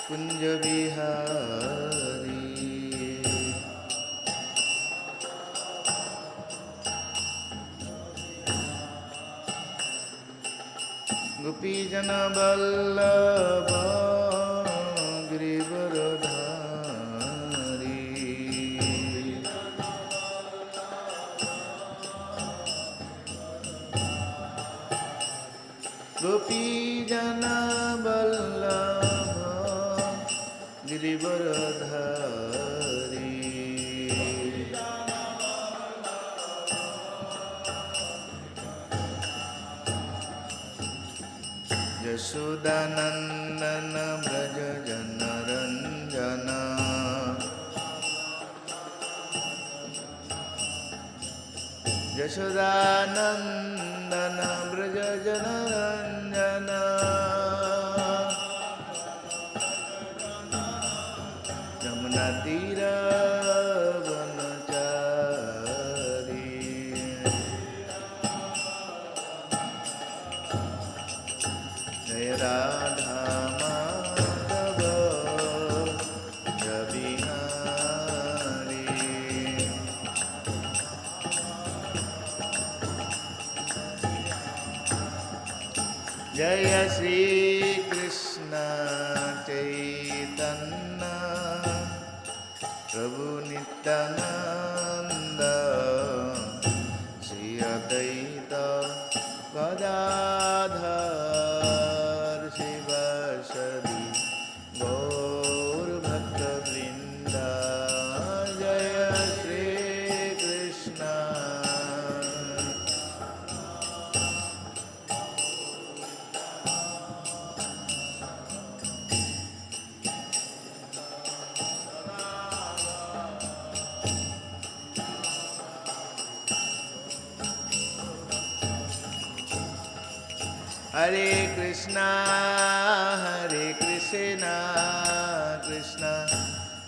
कुंज बिहारी गोपीजन वल्लभ गिरिवरधारी गोपीजन वल्लभ गिरिवरधारी यशोदानंदन व्रज जनरंजन यशोदानंदन व्रज जनरंजन यमुना तीर वनचारी जय राधा माधव बिहारी जय श्री कृष्ण चैतन्य प्रभु नित्यानंद श्री अद्वैत गदाधर शिवासदि गौर भक्तवृंद जय श्री कृष्ण हरे कृष्णा कृष्णा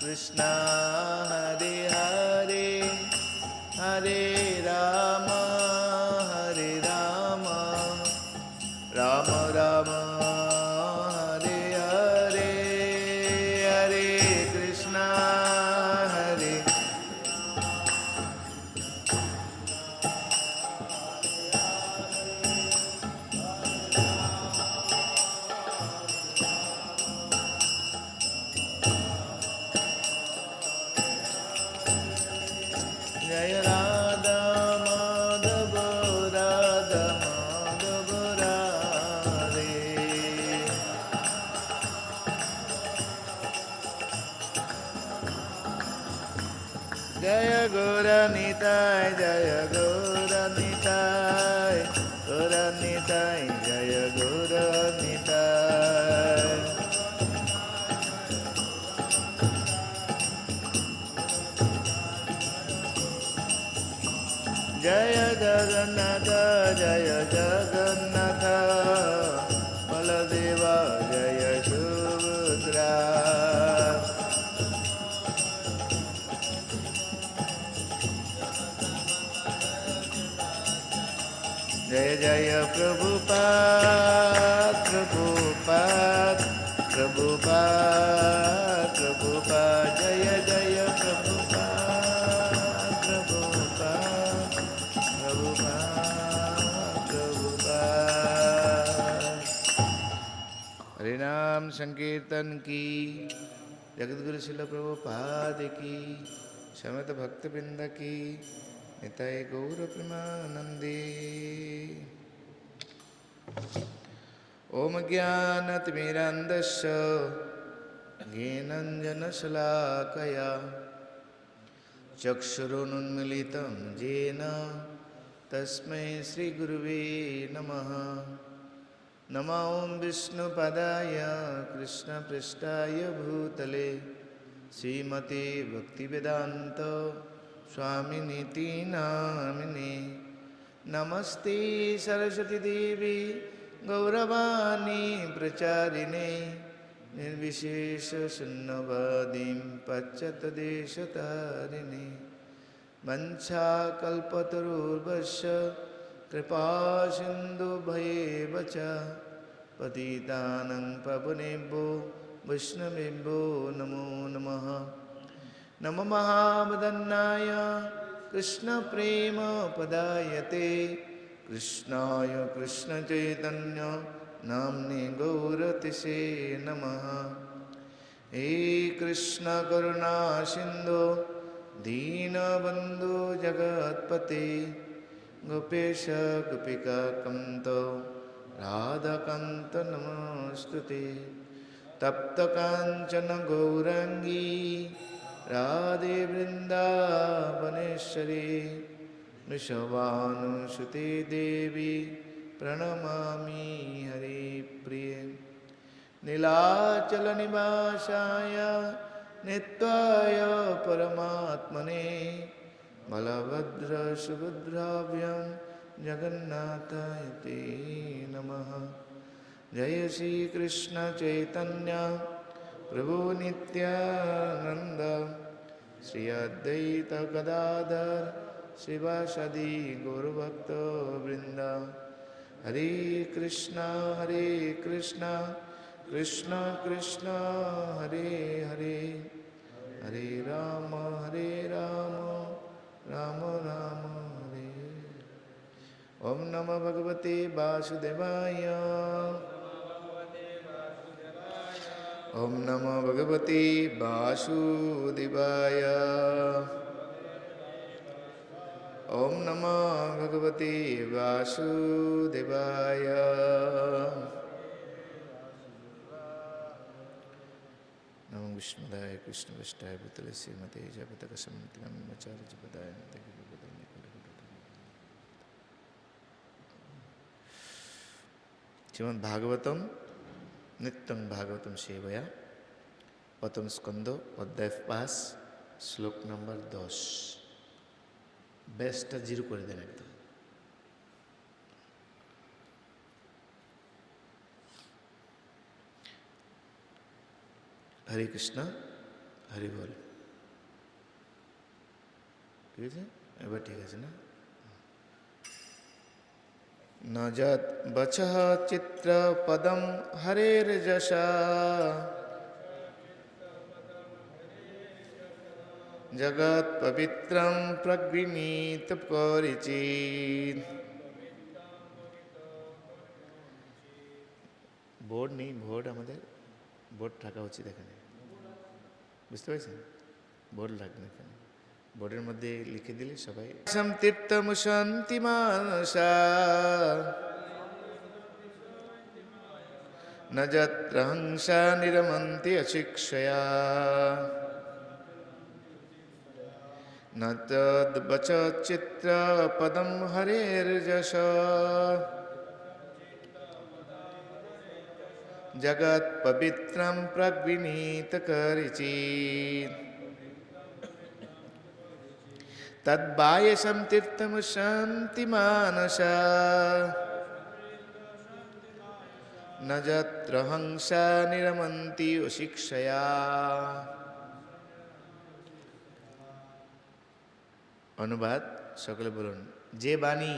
कृष्णा हरे हरे हरे राम राम राम हरे हरे हरे कृष्णा हरे जय राधा माधव राधे जय गौरनिताय जय गौरनिताय गौरनिताय जय गौरनिताय जय जगन्नाथ बलदेवा जय सुभद्रा जय जय प्रभुपाद प्रभुपाद प्रभुपाद प्रभुपाद जय जय प्रभुपाद प्रभुपाद प्रभुपाद प्रभुपाद हरे नाम संकीर्तन की जगतगुरु शिल प्रभुपाद की समत भक्तवृंद की निताय गौर प्रेमानंदे ओम ज्ञानतिमिरान्धस्य ज्ञानाञ्जनशलाकया चक्षुरुन्मीलितं येन तस्मै श्रीगुरुवे नमः नमो ॐ विष्णुपदाय कृष्णपृष्ठाय भूतले श्रीमते भक्तिवेदान्त स्वामिनीति नामिने नमस्ते सरस्वती देवी गौरवाणी प्रचारिणे निर्विशेष शून्यवादीं पाश्चात्यदेशतारिणे वंशाकल्पतरुर्भश्च कृपा सिन्धुभ्येव च पतितानं पावनेभ्यो वैष्णवेभ्यो नमो नमः। नमो महावदन्नाय कृष्णप्रेमपदायते कृष्णाय कृष्णचैतन्य नाम्ने गौरतिसे नमः। हे कृष्ण करुणा सिन्धो दीनबन्धो जगत्पते गोपेश गोपिका कान्त राधाकान्त नमोऽस्तुते। तप्त काञ्चन गौराङ्गी राधे वृन्दावनेश्वरी वृषभानुसुते देवी प्रणमामि हरिप्रिये। नीलाचलनिवासाय नित्याय परमात्मने बलभद्रसुभद्राभ्यां जगन्नाथाय ते नमः। जय श्री कृष्ण चैतन्य प्रभु नित्यानंद श्री अद्वैत गदाधर श्रीवासदि गौरभक्त वृंद। हरे कृष्णा कृष्ण कृष्ण हरे हरे हरे राम राम राम हरे। ओम नमो भगवते वासुदेवाय। ओम नमो भगवते वासुदेवाय। ओम नमो भगवते वासुदेवाय। नमो विष्णुदाय कृष्ण विष्टाय भूतले श्रीमते जगतक समितिनाचार्य जपदाय श्रीमद् भागवतम नित्यं भागवतम सेवया प्रथम स्कंदो अध्याय 5 श्लोक नंबर 10। बेस्टটা জিরো করে দেন একদম। हरे कृष्णा हरि बोल। ঠিক আছে, এবার ঠিক আছে না? न जत बचः चित्र पदम हरेर्जशा जगत पवित्रं प्रगृहीत परिचित। বোর্ড নেই, বোর্ড আমাদের বোর্ড থাকা উচিত এখানে, বুঝতে পারছেন? বোর্ড লাগবে এখানে, বোর্ডের মধ্যে লিখে দিলে সবাই তীর্থম শান্তি মানসা न যত্র হংসা নিরমন্তি অশিক্ষয়া न তদ্বচ চিত্র পদম হরের্যশ जगत पवित्रं प्रगृहीत परिचित। तद्बाह्यं तीर्थं शान्ति मानसा न यत्र हंसा निरमन्ति शिक्षया। অনুবাদ সকলে বলুন। যে বাণী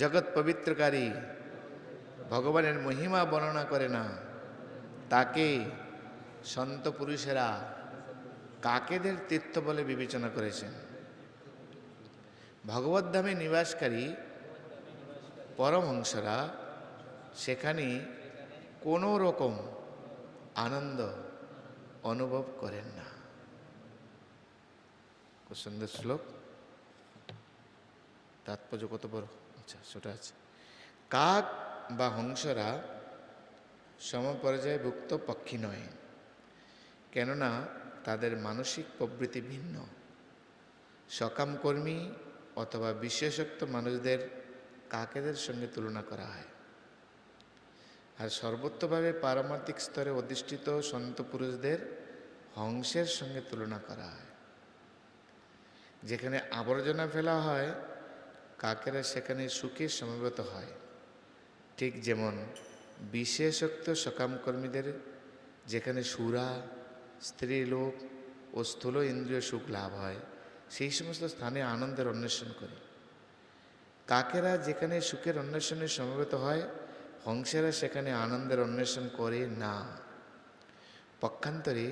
জগৎ পবিত্রকারী ভগবানের মহিমা বর্ণনা করে না, তাকে সন্ত পুরুষেরা কাকেদের তীর্থ বলে বিবেচনা করেছেন। ভগবদ্ধামে নিবাসকারী পরমহংসরা সেখানে কোনো রকম আনন্দ অনুভব করেন না। খুব সুন্দর শ্লোক, তাৎপর্য কত বড়। আচ্ছা, সেটা আছে। কাক বা হংসরা সমপর্যায়ভুক্ত পক্ষী নয়, কেননা তাদের মানসিক প্রবৃত্তি ভিন্ন। সকামকর্মী অথবা বিশেষোক্ত মানুষদের কাকেদের সঙ্গে তুলনা করা হয়, আর সর্বত্রভাবে পারমার্থিক স্তরে অধিষ্ঠিত সন্ত পুরুষদের হংসের সঙ্গে তুলনা করা হয়। যেখানে আবর্জনা ফেলা হয়, কাকেরা সেখানে সুখে সমবেত হয়। ঠিক যেমন বিশেষোক্ত সকামকর্মীদের যেখানে সুরা, স্ত্রীলোক ও স্থূল ইন্দ্রিয় সুখ লাভ হয়, সেই সমস্ত স্থানে আনন্দের অন্বেষণ করে। কাকেরা যেখানে সুখের অন্বেষণে সমবেত হয়, হংসেরা সেখানে আনন্দের অন্বেষণ করে না। পক্ষান্তরে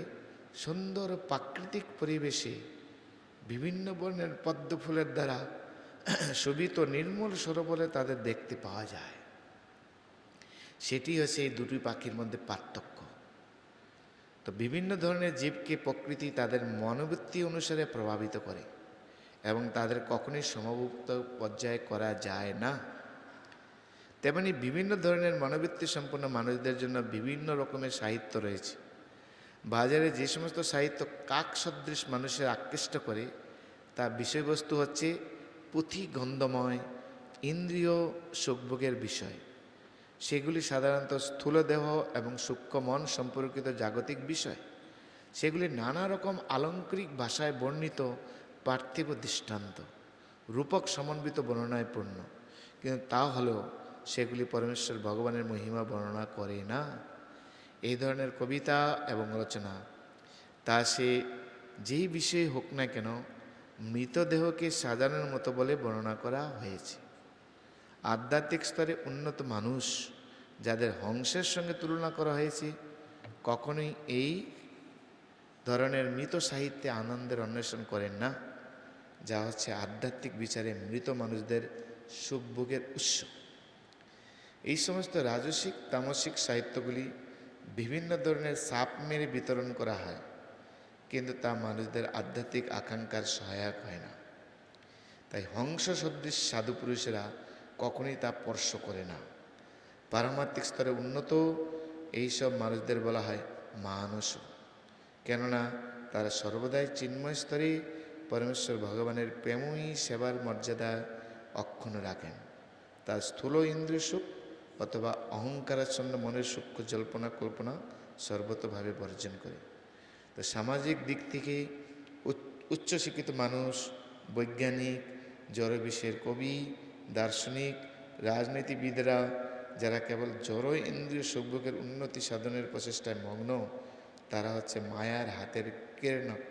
সুন্দর প্রাকৃতিক পরিবেশে বিভিন্ন বর্ণের পদ্ম ফুলের দ্বারা শোভিত নির্মল সরোবরে তাদের দেখতে পাওয়া যায়। সেটি হচ্ছে এই দুটি পাখির মধ্যে পার্থক্য। তো বিভিন্ন ধরনের জীবকে প্রকৃতি তাদের মনোবৃত্তি অনুসারে প্রভাবিত করে এবং তাদের কখনোই সমভুক্ত পর্যায়ে করা যায় না। তেমনি বিভিন্ন ধরনের মনোবৃত্তি সম্পন্ন মানুষদের জন্য বিভিন্ন রকমের সাহিত্য রয়েছে। বাজারে যে সমস্ত সাহিত্য কাক সদৃশ মানুষের আকৃষ্ট করে তা বিষয়বস্তু হচ্ছে পুঁথি গন্ধময় ইন্দ্রিয় সুখভোগের বিষয়। সেগুলি সাধারণত স্থূলদেহ এবং সূক্ষ্ম মন সম্পর্কিত জাগতিক বিষয়। সেগুলি নানা রকম আলঙ্কারিক ভাষায় বর্ণিত পার্থিব দৃষ্টান্ত রূপক সমন্বিত বর্ণনায় পূর্ণ, কিন্তু তা হলেও সেগুলি পরমেশ্বর ভগবানের মহিমা বর্ণনা করে না। এই ধরনের কবিতা এবং রচনা তা সে যেই বিষয়ে হোক না কেন মৃতদেহকে সাজানোর মতো বলে বর্ণনা করা হয়েছে। আধ্যাত্মিক স্তরে উন্নত মানুষ যাদের হংসের সঙ্গে তুলনা করা হয়েছে কখনোই এই ধরনের মৃত সাহিত্যে আনন্দের অন্বেষণ করেন না, যা হচ্ছে আধ্যাত্মিক বিচারে মৃত মানুষদের সুখভোগের উৎস। এই সমস্ত রাজসিক তামসিক সাহিত্যগুলি বিভিন্ন ধরনের চাপ মেরে বিতরণ করা হয়, কিন্তু তা মানুষদের আধ্যাত্মিক আকাঙ্ক্ষার সহায়ক হয় না। তাই হংস সদৃশ সাধু পুরুষেরা কখনোই তা স্পর্শ করে না। পারমাত্মিক স্তরে উন্নত এইসব মানুষদের বলা হয় মানস, কেননা তারা সর্বদাই চিন্ময় স্তরে পরমেশ্বর ভগবানের প্রেমই সেবার মর্যাদা অক্ষুণ্ণ রাখেন। তার স্থূল ইন্দ্রিয় সুখ অথবা অহংকারাচ্ছন্ন মনের সূক্ষ্ম জল্পনা কল্পনা সর্বতভাবে বর্জন করে। তো সামাজিক দিক থেকে উচ্চশিক্ষিত মানুষ, বৈজ্ঞানিক, জড়বিষয়ের কবি, দার্শনিক, রাজনীতিবিদরা যারা কেবল জড় ইন্দ্রিয় সুখভোগের উন্নতি সাধনের প্রচেষ্টায় মগ্ন, তারা হচ্ছে মায়ার হাতের কেরণক।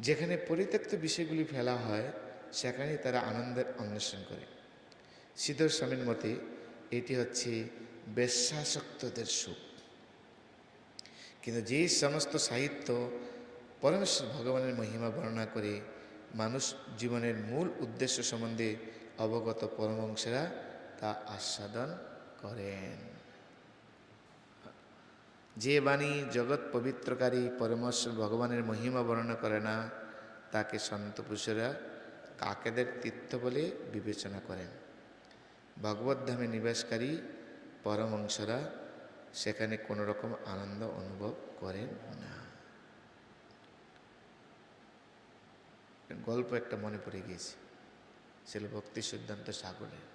যেখানে পরিত্যক্ত বিষয়গুলি ফেলা হয় সেখানেই তারা আনন্দের অন্বেষণ করে। শ্রীধর স্বামীর মতে এটি হচ্ছে বেশ্যাসক্তদের সুখ। কিন্তু যে সমস্ত সাহিত্য পরমেশ্বর ভগবানের মহিমা বর্ণনা করে মানুষ জীবনের মূল উদ্দেশ্য সম্বন্ধে অবগত পরমহংসেরা তা আস্বাদন করেন। যে বাণী জগৎ পবিত্রকারী পরমেশ্বর ভগবানের মহিমা বর্ণনা করে না তাকে সন্ত পুরুষেরা কাকেদের তীর্থ বলে বিবেচনা করেন। ভগবদ্ধামে নিবাসকারী পরমহংসরা সেখানে কোনো রকম আনন্দ অনুভব করেন না। গল্প একটা মনে পড়ে গিয়েছে, ছিল ভক্তি সিদ্ধান্ত সাগরের।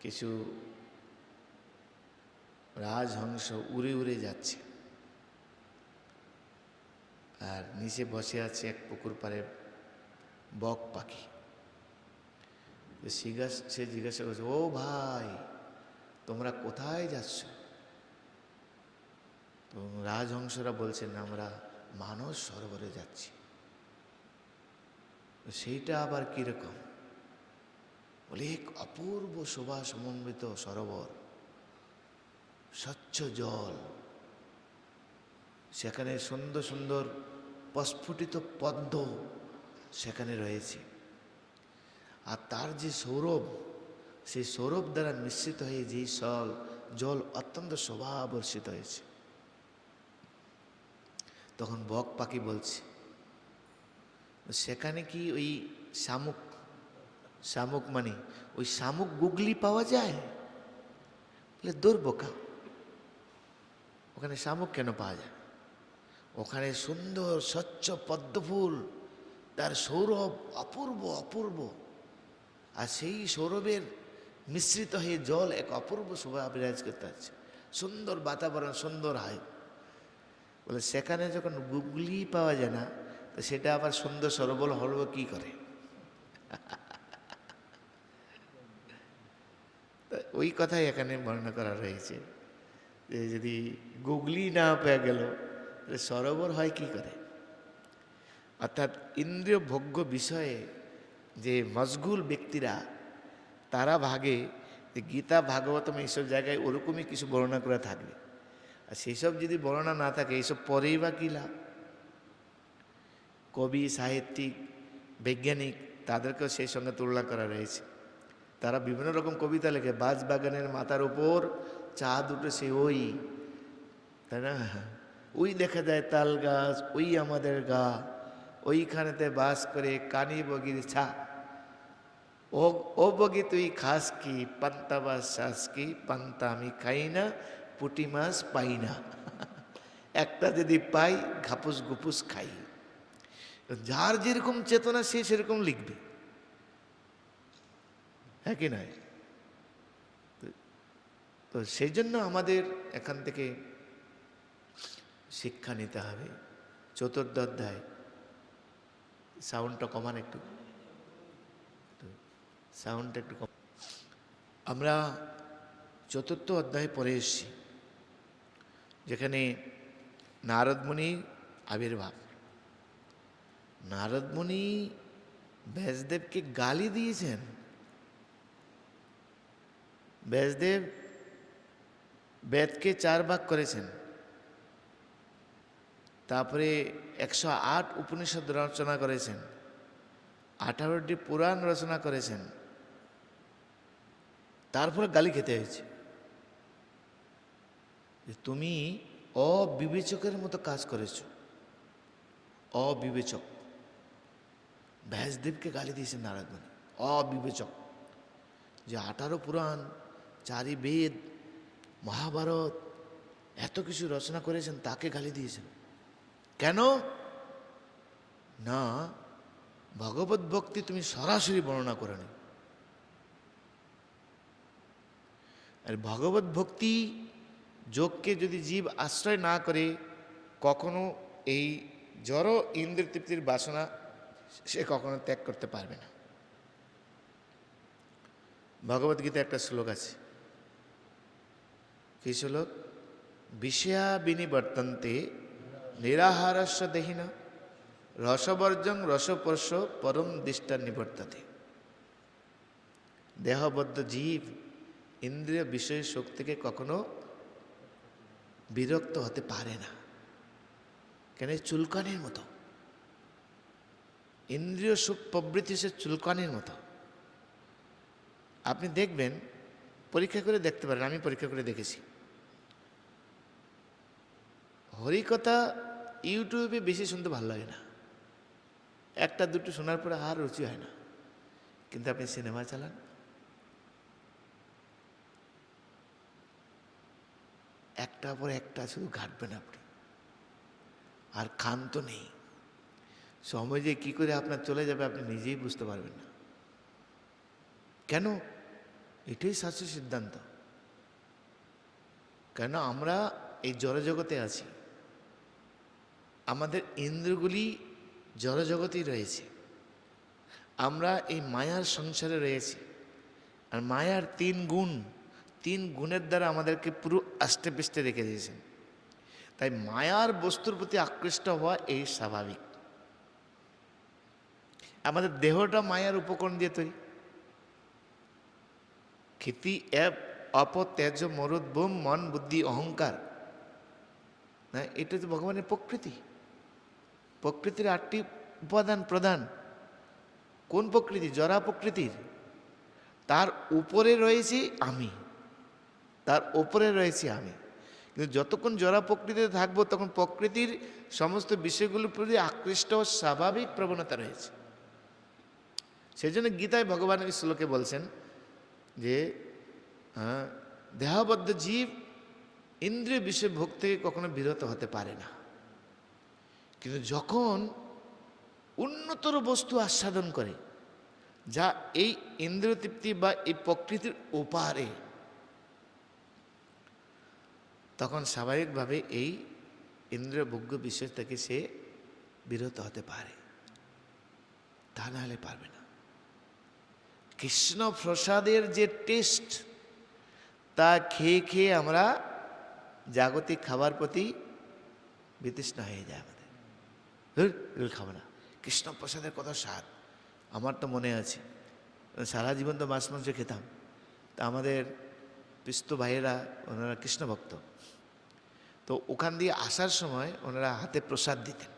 কিছু রাজহংস উড়ে উড়ে যাচ্ছে, আর নিচে বসে আছে এক পুকুর পাড়ে বক পাখি। সে জিজ্ঞাসা করছে, ও ভাই তোমরা কোথায় যাচ্ছ? তো রাজহংসরা বলছেন, আমরা মানস সরোবরে যাচ্ছি। সেইটা আবার কিরকম? বলে এক অপূর্ব শোভা সমন্বিত সরোবর, স্বচ্ছ জল, সেখানে সুন্দর সুন্দর প্রস্ফুটিত পদ্ম সেখানে রয়েছে, আর তার যে সৌরভ, সেই সৌরভ দ্বারা মিশ্রিত হয়ে যেই জল অত্যন্ত শোভাবর্ষিত হয়েছে। তখন বক পাখি বলছে, সেখানে কি ওই শামুক মানে ওই শামুক গুগলি পাওয়া যায়? বলে দূর বোকা, ওখানে শামুক কেন পাওয়া যায়? ওখানে সুন্দর স্বচ্ছ পদ্মফুল, তার সৌরভ অপূর্ব অপূর্ব, আর সেই সৌরভের মিশ্রিত হয়ে জল এক অপূর্ব শোভা বিরাজ করতে আছে, সুন্দর বাতাবরণ, সুন্দর হায়। বলে সেখানে যখন গুগলি পাওয়া যায় না, তো সেটা আবার সুন্দর সরোবর হল কি করে? ওই কথাই এখানে বর্ণনা করা রয়েছে যে যদি গুগলি না পেয়ে গেল তাহলে সরোবর হয় কি করে। অর্থাৎ ইন্দ্রিয় ভোগ্য বিষয়ে যে মশগুল ব্যক্তিরা, তারা ভাগে যে গীতা ভাগবতম এইসব জায়গায় ওরকমই কিছু বর্ণনা করে থাকবে। আর সেই সব যদি বর্ণনা না থাকে এইসব পরেই বা কী লাভ? কবি, সাহিত্যিক, বৈজ্ঞানিক তাদেরকেও সেই সঙ্গে তুলনা করা রয়েছে। তারা বিভিন্ন রকম কবিতা লেখে, বাগানের মাথার উপর চাঁদ উঠেছে ওই, তাই না? ওই দেখা যায় তাল গাছ, ওই আমাদের গা, ওইখানেতে বাস করে কানি বগির ছা। ও ও বগি তুই খাস কি, পান্তা বাস শ্বাস কি, পান্তা আমি খাই না, পুঁটি মাছ পাই না। একটা যদি পাই ঘাপুস গুপুস খাই। যার যেরকম চেতনা সে সেরকম লিখবে, হ্যাঁ কি নয়? তো সেই জন্য আমাদের এখান থেকে শিক্ষা নিতে হবে। চতুর্থ অধ্যায়, সাউন্ডটা কমান একটু, সাউন্ডটা একটু কম। আমরা চতুর্থ অধ্যায়ে পড়ে এসেছি, যেখানে নারদমুনির আবির্ভাব। নারদমুনি ব্যাসদেবকে গালি দিয়েছেন। ব্যাসদেব বেদকে 4 ভাগ করেছেন, তারপরে 108 উপনিষদ রচনা করেছেন, 18টি পুরাণ রচনা করেছেন, তারপরে গালি খেতে হয়েছে যে তুমি অবিবেচকের মতো কাজ করেছ। অবিবেচক, ব্যাসদেবকে গালি দিয়েছেন নারদমুনি, অবিবেচক। যে 18 পুরাণ, 4 বেদ, মহাভারত এত কিছু রচনা করেছেন, তাকে গালি দিয়েছেন কেন? না, ভগবত ভক্তি তুমি সরাসরি বর্ণনা করে নি। আর ভগবত ভক্তি যোগকে যদি জীব আশ্রয় না করে, কখনো এই জড় ইন্দ্রিয় তৃপ্তির বাসনা সে কখনো ত্যাগ করতে পারবে না। ভগবদ্গীতা একটা শ্লোক আছে, কি শ্লোক? বিষয়া বিনিবর্তন্তে নিরাহারস্য দেহিনা রসবর্জং রসপর্শ পরম দৃষ্টা নিবর্ততে। দেহবদ্ধ জীব ইন্দ্রিয় বিষয় সুখ থেকে কখনো বিরক্ত হতে পারে না। কেন? চুলকানির মতো ইন্দ্রিয় সুখ প্রবৃত্তি, সে চুলকানির মতো। আপনি দেখবেন, পরীক্ষা করে দেখতে পারেন, আমি পরীক্ষা করে দেখেছি। হরিকথা ইউটিউবে বেশি শুনতে ভালো লাগে না, একটা দুটো শোনার পরে আর রুচি হয় না। কিন্তু আপনি সিনেমা চালান, একটার পর একটা শুধু ঘাটবেন আপনি, আর ক্ষান্ত নেই। সময় যে কী করে আপনার চলে যাবে আপনি নিজেই বুঝতে পারবেন না। কেন? এটাই শাস্ত্রের সিদ্ধান্ত। কেন? আমরা এই জড়জগতে আছি, আমাদের ইন্দ্রগুলি জড়জগতেই রয়েছে, আমরা এই মায়ার সংসারে রয়েছি। আর মায়ার 3 গুণ, 3 গুণের দ্বারা আমাদেরকে পুরো আষ্টে পৃষ্ঠে রেখে দিয়েছেন। তাই মায়ার বস্তুর প্রতি আকৃষ্ট হওয়া এই স্বাভাবিক। আমাদের দেহটা মায়ার উপকরণ দিয়ে তৈরি। ক্ষিতি অ্যাপ অপ তেজ মরুদ বোম মন বুদ্ধি অহংকার, না, এটা তো ভগবানের প্রকৃতি। প্রকৃতির 8টি উপাদান প্রধান। কোন প্রকৃতি? জরা প্রকৃতির। তার উপরে রয়েছে আমি, তার উপরে রয়েছে আমি। কিন্তু যতক্ষণ জরা প্রকৃতিতে থাকবো, তখন প্রকৃতির সমস্ত বিষয়গুলোর প্রতি আকৃষ্ট স্বাভাবিক প্রবণতা রয়েছে। সেই জন্য গীতায় ভগবান এই শ্লোকে বলছেন যে দেহবদ্ধ জীব ইন্দ্রিয় বিষয় ভোগ থেকে কখনো বিরত হতে পারে না। কিন্তু যখন উন্নতর বস্তু আস্বাদন করে, যা এই ইন্দ্রিয় তৃপ্তি বা এই প্রকৃতির ওপারে, তখন স্বাভাবিকভাবে এই ইন্দ্রিয় ভোগ্য বিষয় থেকে সে বিরত হতে পারে, তা নাহলে পারবে না। কৃষ্ণ প্রসাদের যে টেস্ট, তা খেয়ে খেয়ে আমরা জাগতিক খাবার প্রতি বিতৃষ্ণা হয়ে যায় আমাদের। এগুলো খাবো না, কৃষ্ণ প্রসাদের কত স্বাদ। আমার তো মনে আছে, সারা জীবন তো মাছ মাংস খেতাম, তা আমাদের পিস্ত ভাইয়েরা ওনারা কৃষ্ণ ভক্ত, তো ওখান দিয়ে আসার সময় ওনারা হাতে প্রসাদ দিতেন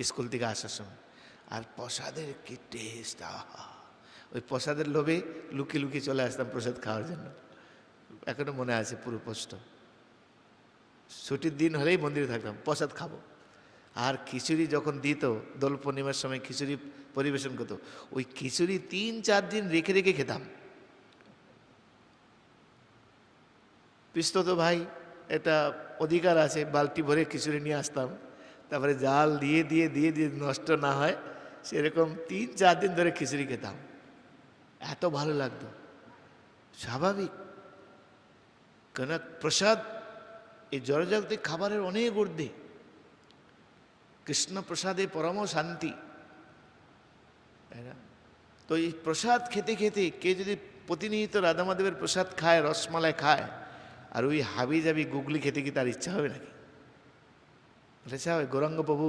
স্কুল থেকে আসার সময়। আর প্রসাদের কি টেস্ট! আহা! ওই প্রসাদের লোভে লুকিয়ে লুকিয়ে চলে আসতাম প্রসাদ খাওয়ার জন্য, এখনো মনে আছে পুরো স্পষ্ট। ছুটির দিন হলেই মন্দিরে থাকতাম, প্রসাদ খাবো। আর খিচুড়ি যখন দিত, দোল পূর্ণিমার সময় খিচুড়ি পরিবেশন করতো, ওই খিচুড়ি 3-4 দিন রেখে রেখে খেতাম। পিস্তত ভাই এটা অধিকার আছে, বালতি ভরে খিচুড়ি নিয়ে আসতাম, তারপরে জাল দিয়ে দিয়ে দিয়ে দিয়ে নষ্ট না হয় সেরকম 3-4 দিন ধরে খিচুড়ি খেতাম, এত ভালো লাগতো। স্বাভাবিক, কেন প্রসাদ এই জড়জাগতিক খাবারের অনেক ঊর্ধ্বে। কৃষ্ণ প্রসাদে পরম শান্তি, তাই না? তো এই প্রসাদ খেতে খেতে কে যদি প্রতিনিয়ত রাধা মাধবের প্রসাদ খায়, রসমালাই খায়, আর ওই হাবি জাবি গুগলি খেতে কি তার ইচ্ছা হবে নাকি? ইচ্ছা হয়? গৌরাঙ্গ প্রভু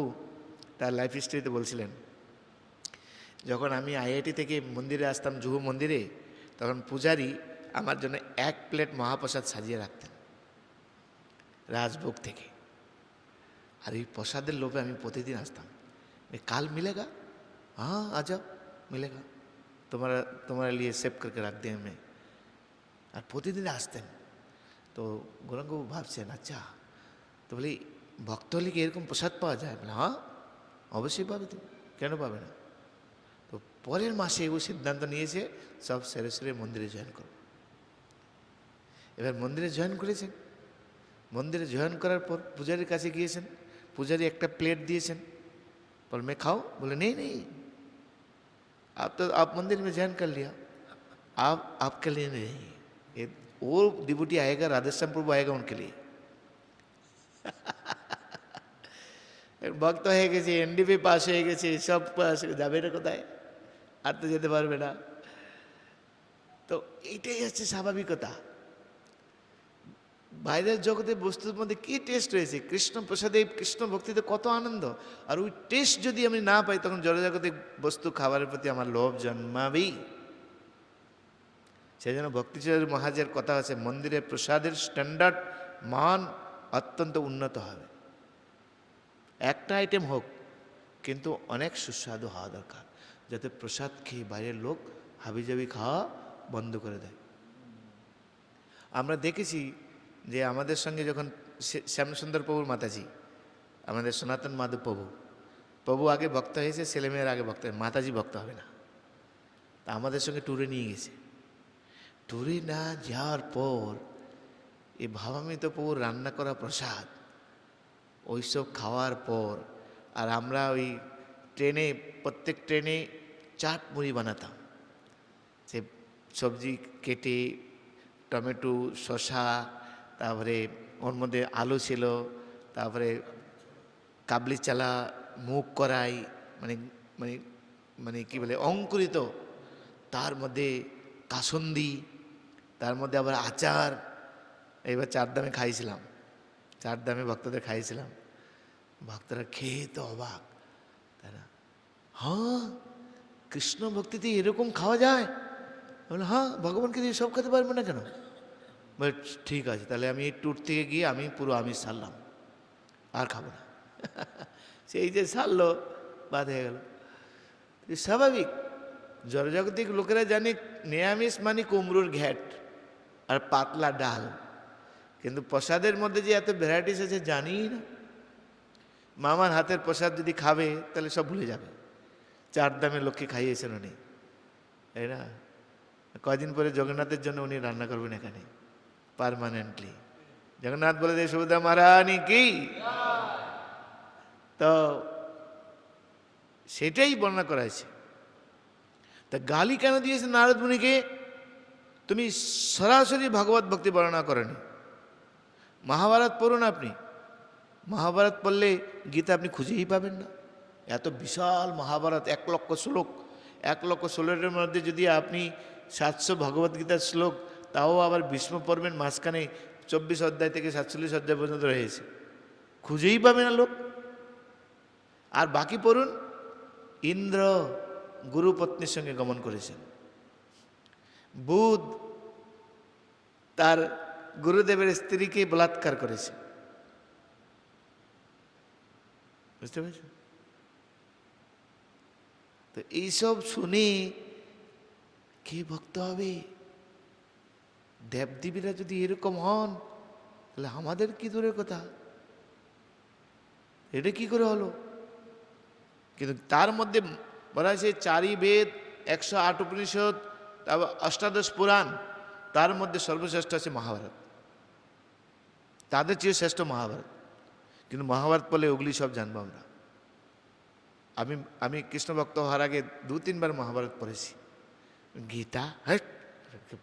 তার লাইফ হিস্ট্রিতে বলছিলেন, যখন আমি আইআইটি থেকে মন্দিরে আসতাম, জুহু মন্দিরে, তখন পূজারী আমার জন্য 1 প্লেট মহাপ্রসাদ সাজিয়ে রাখতেন রাজভোগ থেকে। আর এই প্রসাদের লোভে আমি প্রতিদিন আসতাম। কাল মিলেগা? हाँ आ जाओ, मिलेगा, तुम्हारे लिए सेव करके रख दिए मैं। আর প্রতিদিন আসতেন। তো গৌরাঙ্গবাবু ভাবছেন, আচ্ছা তো বলি ভক্ত হলে কি এরকম প্রসাদ পাওয়া যায়? বলে হ্যাঁ অবশ্যই পাবে, তুমি কেন পাবে না? তো পরের মাসে ও সিদ্ধান্ত নিয়েছে সব সেরে সেরে মন্দিরে জয়েন করো। এবার মন্দিরে জয়েন করেছেন, মন্দিরে জয়েন করার পর পূজারীর কাছে গিয়েছেন, পূজারী একটা প্লেট দিয়েছেন, বল मैं खाओ? बोले नहीं नहीं, आप मंदिर में ज्वाइन कर लिया, आप आपके लिए नहीं, ये वो डिवोटी आएगा, राधेश्याम प्रभु आएगा उनके लिए। ভক্ত হয়ে গেছে, এনডিপি পাস হয়ে গেছে, সব পাস, যাবে না কোথায়? আর তো যেতে পারবে না। তো এইটাই হচ্ছে স্বাভাবিকতা। বাইরের জগতে বস্তুর মধ্যে কি টেস্ট রয়েছে, কৃষ্ণ প্রসাদে কৃষ্ণ ভক্তিতে কত আনন্দ, আর ওই টেস্ট যদি আমি না পাই তখন জড়জাগতিক বস্তু খাবারের প্রতি আমার লোভ জন্মাবেই। সেই জন্য ভক্তিচর্যা মহাজের কথা আছে, মন্দিরে প্রসাদের স্ট্যান্ডার্ড মান অত্যন্ত উন্নত হবে। একটা আইটেম হোক কিন্তু অনেক সুস্বাদু হওয়া দরকার, যাতে প্রসাদ খেয়ে বাইরের লোক হাবিজাবি খাওয়া বন্ধ করে দেয়। আমরা দেখেছি যে আমাদের সঙ্গে যখন শ্যামসুন্দর প্রভুর মাতাজি, আমাদের সনাতন মাধব প্রভু আগে ভক্ত হয়েছে, ছেলেমেয়ের আগে ভক্ত, মাতাজি ভক্ত হবে না, তা আমাদের সঙ্গে ট্যুরে নিয়ে গেছে। ট্যুরে না যাওয়ার পর এই ভাবামৃত প্রভুর রান্না করা প্রসাদ ওইসব খাওয়ার পর, আর আমরা ওই ট্রেনে, প্রত্যেক ট্রেনে চাট মুড়ি বানাতাম, সে সবজি কেটে টমেটো, শসা, তারপরে ওর মধ্যে আলু ছিল, তারপরে কাবলি চালা, মুগ কড়াই, মানে মানে মানে কী বলে অঙ্কুরিত, তার মধ্যে কাসন্দি, তার মধ্যে আবার আচার। এইবার 4 দামে খাইছিলাম, 4 দামে ভক্তদের খাইয়েছিলাম। ভক্তরা খেয়ে তো অবাক, তাই না? হ্যাঁ, কৃষ্ণ ভক্তিতে এরকম খাওয়া যায়? বলে হ্যাঁ, ভগবানকে দিয়ে সব খেতে পারবে না কেন? বলে ঠিক আছে, তাহলে আমি এই ট্যুর থেকে গিয়ে আমি পুরো আমিষ ছাড়লাম, আর খাবো না। সেই যে ছাড়লো, বাদ হয়ে গেল। স্বাভাবিক, জড়জাগতিক লোকেরা জানে নিরামিষ মানে কুমড়োর ঘ্যাট আর পাতলা ডাল, কিন্তু প্রসাদের মধ্যে যে এত ভ্যারাইটিস আছে জানি না। মামার হাতের প্রসাদ যদি খাবে তাহলে সব ভুলে যাবে। 4 দামে লোককে খাইয়েছেন উনি, তাই না? কয়দিন পরে জগন্নাথের জন্য উনি রান্না করবেন এখানে পার্মানেন্টলি। জগন্নাথ বলে দেয় সুভদ্রা মহারানী কি। তো সেটাই বর্ণনা করা হয়েছে। তা গালি কেন দিয়েছে নারদ মুনিকে? তুমি সরাসরি ভগবত ভক্তি বর্ণনা করেনি। মহাভারত পড়ুন আপনি, মহাভারত পড়লে গীতা আপনি খুঁজেই পাবেন না। এত বিশাল মহাভারত, 1 লক্ষ শ্লোক, 1 লক্ষ শ্লোকের মধ্যে যদি আপনি 700 ভগবদ্গীতার শ্লোক, তাও আবার ভীষ্ম পড়বেন মাঝখানে 24 অধ্যায় থেকে 47 অধ্যায় পর্যন্ত রয়েছে, খুঁজেই পাবে না লোক। আর বাকি পড়ুন, ইন্দ্র গুরুপত্নীর সঙ্গে গমন করেছেন, বুধ তার গুরুদেবের স্ত্রীকে বলাৎকার করেছে। বুঝতে পেরেছ? তো এইসব শুনে কে ভক্ত হবে? দেবদেবীরা যদি এরকম হন, তাহলে আমাদের কি দূরের কথা? এটা কি করে হলো? কিন্তু তার মধ্যে বলা হয়েছে 4ই বেদ, 108 উপনিষদ, তারপর 18 পুরাণ, তার মধ্যে সর্বশ্রেষ্ঠ আছে মহাভারত। তাদের চেয়ে শ্রেষ্ঠ মহাভারত। কিন্তু মহাভারত বলে ওগুলি সব জানবো আমরা। আমি আমি কৃষ্ণ ভক্ত হওয়ার আগে 2-3 বার মহাভারত পড়েছি। গীতা হ্যাঁ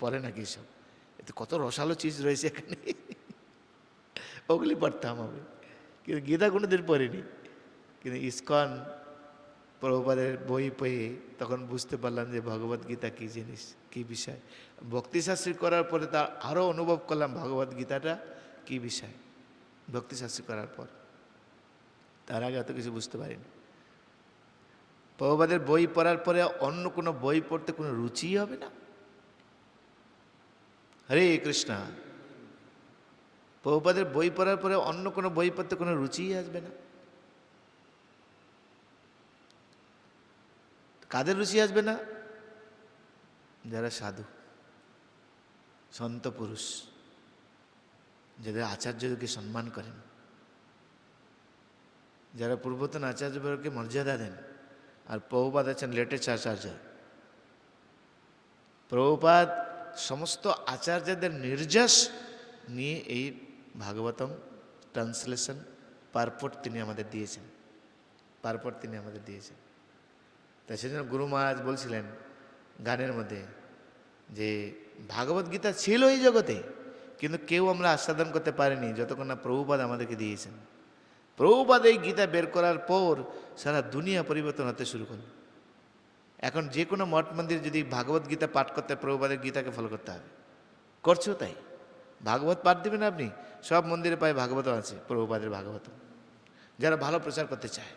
পড়ে নাকি সব? এতে কত রসালো চিজ রয়েছে এখানে, ওগুলি পড়তাম আমি। কিন্তু গীতা কোনোদিন পড়িনি। কিন্তু ইসকন প্রভুপাদের বই পেয়ে তখন বুঝতে পারলাম যে ভগবত গীতা কী জিনিস, কী বিষয়। ভক্তিশাস্ত্রী করার পরে তা আরও অনুভব করলাম ভগবত গীতাটা কী বিষয়, ভক্তিশাস্ত্রী করার পর। তার আগে এত কিছু বুঝতে পারিনি। প্রভুপাদের বই পড়ার পরে অন্য কোনো বই পড়তে কোনো রুচিই হবে না। হরে কৃষ্ণা। প্রভুপাদের বই পড়ার পরে অন্য কোনো বই পড়তে কোনো রুচিই আসবে না। কাদের রুচি আসবে না? যারা সাধু, সন্ত পুরুষ, যাদের আচার্যকে সম্মান করেন, যারা পূর্বতন আচার্যকে মর্যাদা দেন। আর প্রভুপাদ আছেন লেটেস্ট আচার্য। প্রভুপাদ সমস্ত আচার্যদের নির্যাস নিয়ে এই ভাগবতম ট্রান্সলেশন পারপট তিনি আমাদের দিয়েছেন, পারপট তিনি আমাদের দিয়েছেন। তাই সেজন্য গুরু মহারাজ বলছিলেন গানের মধ্যে যে ভাগবত গীতা ছিল এই জগতে, কিন্তু কেউ আমরা আস্বাদন করতে পারিনি যতক্ষণ না প্রভুপাদ আমাদেরকে দিয়েছেন। প্রভুপাদ এই গীতা বের করার পর সারা দুনিয়া পরিবর্তন হতে শুরু করল। এখন যে কোনো মঠ মন্দির যদি ভাগবত গীতা পাঠ করতে, প্রভুপাদের গীতাকে ফলো করতে হবে। করছো তাই? ভাগবত পাঠ দেবেন আপনি, সব মন্দিরে পায় ভাগবত আছে, প্রভুপাদের ভাগবত। যারা ভালো প্রচার করতে চায়,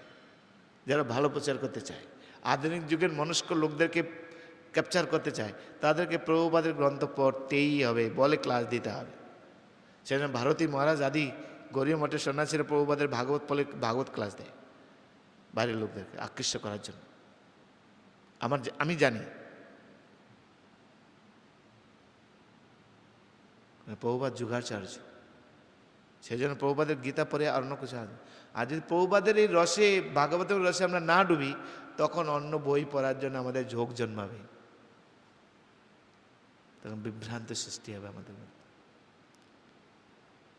যারা ভালো প্রচার করতে চায়, আধুনিক যুগের মনস্ক লোকদেরকে ক্যাপচার করতে চায়, তাদেরকে প্রভুপাদের গ্রন্থ পড়তেই হবে, বলে ক্লাস দিতে হবে। সেজন্য ভারতী মহারাজ আদি গৌরীয় মঠের সন্ন্যাসীরা প্রভুপাদের ভাগবত বলে ভাগবত ক্লাস দেয় বাইরের লোকদেরকে আকৃষ্ট করার জন্য। আমি জানি প্রভুপাদ যুগাচার্য, সেই জন্য প্রভুপাদের গীতা পড়ে আর অন্য কিছু আসবে। আর যদি প্রভুপাদের এই রসে, ভাগবতের রসে আমরা না ডুবি, তখন অন্য বই পড়ার জন্য আমাদের ঝোঁক জন্মাবে, তখন বিভ্রান্ত সৃষ্টি হবে আমাদের মধ্যে।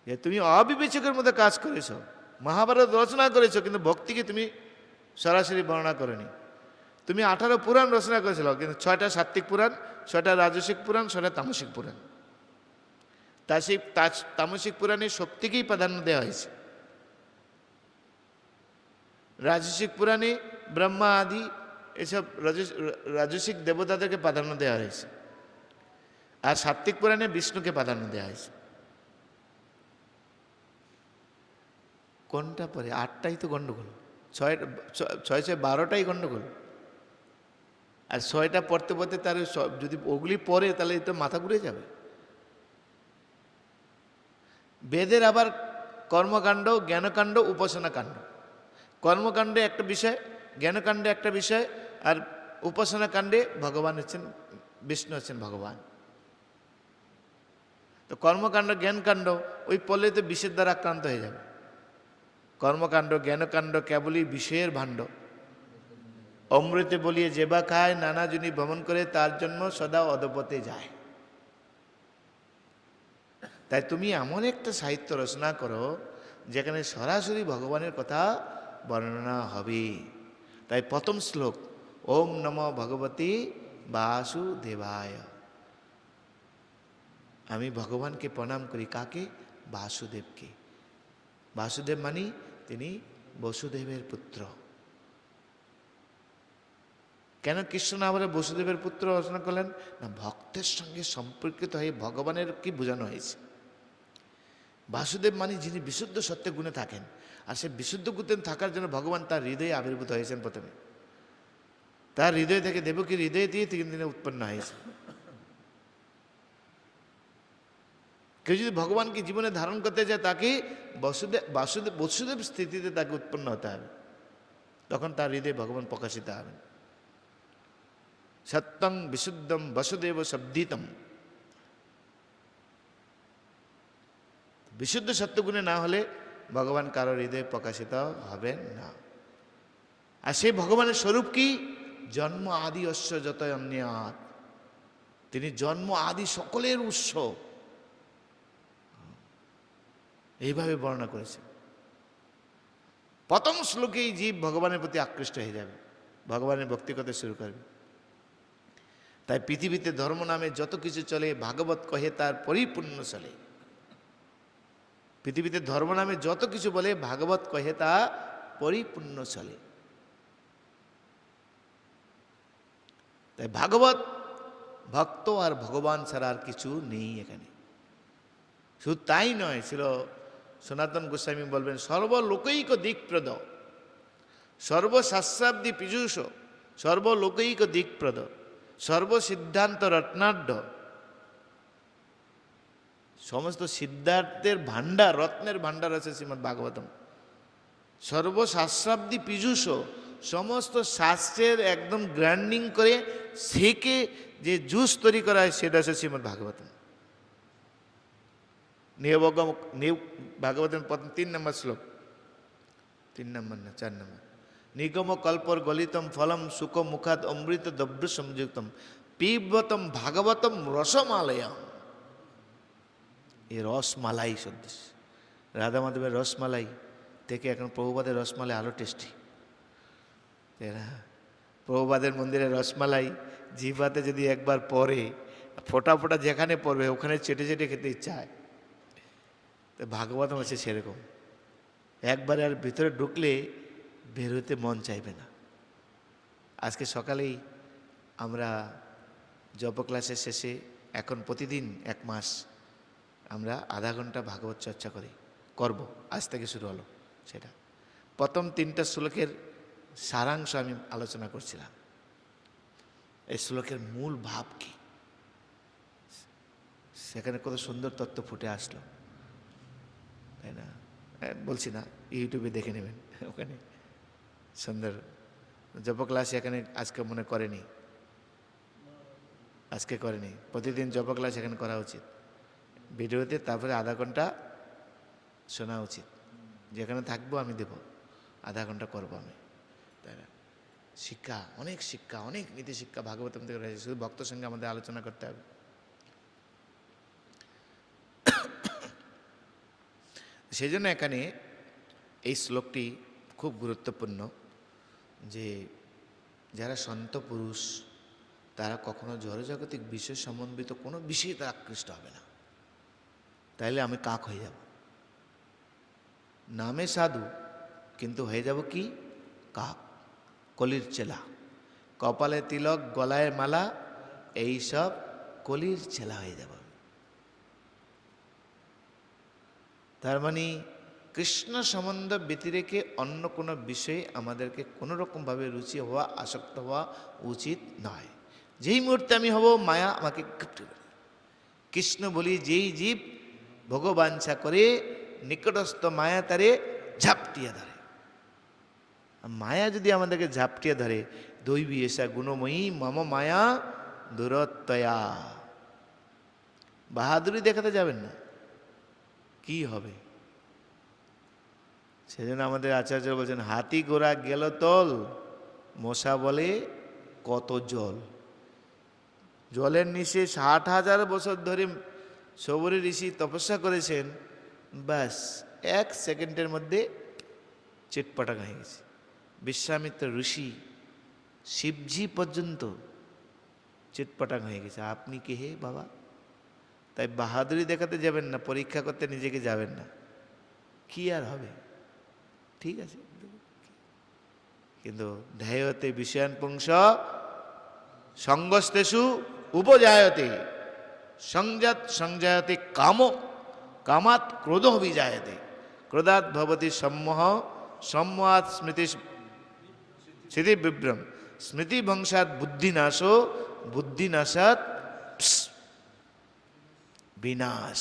যে তুমি অবিবেচকের মধ্যে কাজ করেছ, মহাভারত রচনা করেছো, কিন্তু ভক্তিকে তুমি সরাসরি বর্ণনা করনি। তুমি 18 পুরাণ রচনা করেছিল, কিন্তু 6টা সাত্ত্বিক পুরাণ, 6টা রাজসিক পুরাণ, 6টা তামসিক পুরাণ। তা সেই তামসিক পুরাণের শক্তিকেই প্রাধান্য দেওয়া হয়েছে। রাজসিক পুরাণে ব্রহ্মা আদি এসব রাজসিক দেবতাদেরকে প্রাধান্য দেওয়া হয়েছে, আর সাত্ত্বিক পুরাণে বিষ্ণুকে প্রাধান্য দেওয়া হয়েছে। কোনটা পরে? 8টাই তো গণ্ডগোল, 6-12টাই গণ্ডগোল। আর 6টা পড়তে পড়তে তার যদি ওগুলি পড়ে তাহলে তো মাথা ঘুরে যাবে। বেদের আবার কর্মকাণ্ড, জ্ঞানকাণ্ড, উপাসনা কাণ্ড। কর্মকাণ্ডে একটা বিষয়, জ্ঞানকাণ্ডে একটা বিষয়, আর উপাসনা কাণ্ডে ভগবান হচ্ছেন, বিষ্ণু হচ্ছেন ভগবান। তো কর্মকাণ্ড জ্ঞানকাণ্ড ওই পড়লে তো বিষের দ্বারা আক্রান্ত হয়ে যাবে। কর্মকাণ্ড জ্ঞানকাণ্ড কেবলই বিষয়ের ভাণ্ড। অমৃতে বলিয়ে যে বা খায়, নানা জনি ভ্রমণ করে, তার জন্ম সদা অধপথে যায়। তাই তুমি এমন একটা সাহিত্য রচনা করো যেখানে সরাসরি ভগবানের কথা বর্ণনা হবে। তাই প্রথম শ্লোক ওম নমো ভগবতী বাসুদেবায়। আমি ভগবানকে প্রণাম করি, কাকে? বাসুদেবকে। বাসুদেব মানে তিনি বসুদেবের পুত্র। কেন কৃষ্ণ না বলে বসুদেবের পুত্র রচনা করলেন? না, ভক্তের সঙ্গে সম্পর্কিত হয়ে ভগবানের কি বোঝানো হয়েছে। বাসুদেব মানে যিনি বিশুদ্ধ সত্যে গুণে থাকেন, আর সে বিশুদ্ধ গুণে থাকার জন্য ভগবান তার হৃদয়ে আবির্ভূত হয়েছেন। প্রথমে তার হৃদয় থেকে, দেবকীর হৃদয় দিয়ে তিনি উৎপন্ন হয়েছে। কেউ যদি ভগবানকে জীবনে ধারণ করতে চায় তাকে বসুদেব স্থিতিতে তাকে উৎপন্ন হতে হবে, তখন তার হৃদয়ে ভগবান প্রকাশিত হবেন। সত্যং বিশুদ্ধম বসুদেব শব্দিতম। বিশুদ্ধ সত্যগুণে না হলে ভগবান কারোর হৃদয়ে প্রকাশিত হবেন না। আর সেই ভগবানের স্বরূপ কি? জন্ম আদি অশ্ব যত অন্যাত, তিনি জন্ম আদি সকলের উৎস, এইভাবে বর্ণনা করেছে। প্রথম শ্লোকেই জীব ভগবানের প্রতি আকৃষ্ট হয়ে যাবে, ভগবানের ভক্তি করতে শুরু করবে। তাই পৃথিবীতে ধর্ম নামে যত কিছু চলে, ভাগবত কহে তার পরিপূর্ণ চলে। পৃথিবীতে ধর্ম নামে যত কিছু বলে, ভাগবত কহে তা পরিপূর্ণ চলে। তাই ভাগবত ভক্ত আর ভগবান ছাড়া আর কিছু নেই এখানে। শুধু তাই নয়, ছিল সনাতন গোস্বামী বলবেন, সর্বলোকৈক দিকপ্রদ, সর্বশাস্ত্রাব্দী পীযূষ, সর্বলোকৈক দিকপ্রদ, সর্বসিদ্ধান্ত রত্নাঢ্য। সমস্ত সিদ্ধার্থের ভাণ্ডার, রত্নের ভাণ্ডার আছে শ্রীমদ্ ভাগবতম। সর্বশাস্ত্রাব্দী পীযূষ, সমস্ত শাস্ত্রের একদম গ্রাইন্ডিং করে সেকে যে জুস তৈরি করা হয় সেটা আছে শ্রীমদ্ ভাগবতম। ভাগবতের 3 নম্বর শ্লোক, 3 নম্বর না 4 নম্বর। নিগম কল্পর গলিতম ফলম সুখ মুখাদ অমৃত দ্রব্য সংযুক্তম পিবতম ভাগবতম রসমালয়ম। এই রসমালাই সদৃশ, রাধা মাধবের রসমালাই থেকে এখন প্রভুপাদের রসমালাই আরো টেস্টি। প্রভুপাদের মন্দিরে রসমালাই জিহ্বাতে যদি একবার পড়ে, ফোটা ফোটা যেখানে পড়বে ওখানে চেটে চেটে খেতে ইচ্ছা হয়। তো ভাগবতম আছে সেরকম, একবার আর ভিতরে ঢুকলে বের হতে মন চাইবে না। আজকে সকালেই আমরা জপ ক্লাসের শেষে, এখন প্রতিদিন 1 মাস আমরা আধা ঘন্টা ভাগবত চর্চা করব, আজ থেকে শুরু হলো। সেটা প্রথম 3টা শ্লোকের সারাংশ আমি আলোচনা করছিলাম। এই শ্লোকের মূল ভাব কি, সেখানে কত সুন্দর তত্ত্ব ফুটে আসলো, তাই না? বলছি না, ইউটিউবে দেখে নেবেন, ওখানে সুন্দর জপ ক্লাস এখানে আজকে মনে করেনি, আজকে করেনি। প্রতিদিন জপ ক্লাস এখানে করা উচিত ভিডিওতে, তারপরে আধা ঘন্টা শোনা উচিত। যেখানে থাকবো আমি দেব, আধা ঘন্টা করবো আমি, তাই না? শিক্ষা, অনেক শিক্ষা, অনেক নীতি শিক্ষা ভাগবতম থেকে রয়েছে, শুধু ভক্তের সঙ্গে আমাদের আলোচনা করতে হবে। সেই জন্য এখানে এই শ্লোকটি খুব গুরুত্বপূর্ণ, যে যারা সন্ত পুরুষ তারা কখনো জড়জাগতিক বিষয় সম্বন্ধিত কোনো বিষয়ে তারা আকৃষ্ট হবে না। তাইলে আমি কাক হয়ে যাব, নামে সাধু কিন্তু হয়ে যাব কি কাক, কলির চেলা, কপালে তিলক গলায় মালা, এই সব কলির চেলা হয়ে যাব। তার মানে কৃষ্ণ সম্বন্ধ ব্যতিরেকে অন্য কোনো বিষয়ে আমাদেরকে কোনো রকমভাবে রুচি হওয়া, আসক্ত হওয়া উচিত নয়। যেই মুহূর্তে আমি হব, মায়া আমাকে ঘিপটে করে। কৃষ্ণ বলি, যেই জীব ভগবাঞ্ছা করে নিকটস্থ মায়া তারে ঝাপটিয়া ধরে। মায়া যদি আমাদেরকে ঝাপটিয়া ধরে, দৈবী এসা গুণময়ী মম মায়া দূরত্বয়া, বাহাদুরি দেখাতে যাবেন না, কি হবে? সেজন্য আমাদের আচার্য বলছেন, হাতি ঘোড়া গেল তল, মশা বলে কত জল। জলের নিচে 60,000 বছর ধরে শবরী ঋষি তপস্যা করেছেন, ব্যাস 1 সেকেন্ডের মধ্যে চিটপটাং হয়ে গেছে। বিশ্বামিত্র ঋষি, শিবজি পর্যন্ত চিটপটাং হয়ে গেছে। আপনি কে হে বাবা? তাই বাহাদুরি দেখাতে যাবেন না, পরীক্ষা করতে নিজেকে যাবেন না, কি আর হবে? ঠিক আছে, কিন্তু ধ্যায়তে বিষয়ান পুংস সঙ্গস্তেষু উপজায়তে সংজাত সংজায়তে কাম, কামাত ক্রোধ বিজায়তে, ক্রোধাৎ ভবতি সম্মোহ, সম্মোহাৎ স্মৃতি স্মৃতি বিভ্রম, স্মৃতি ভংসাৎ বুদ্ধিনাশো, বুদ্ধিনাশাৎ বিনাশ।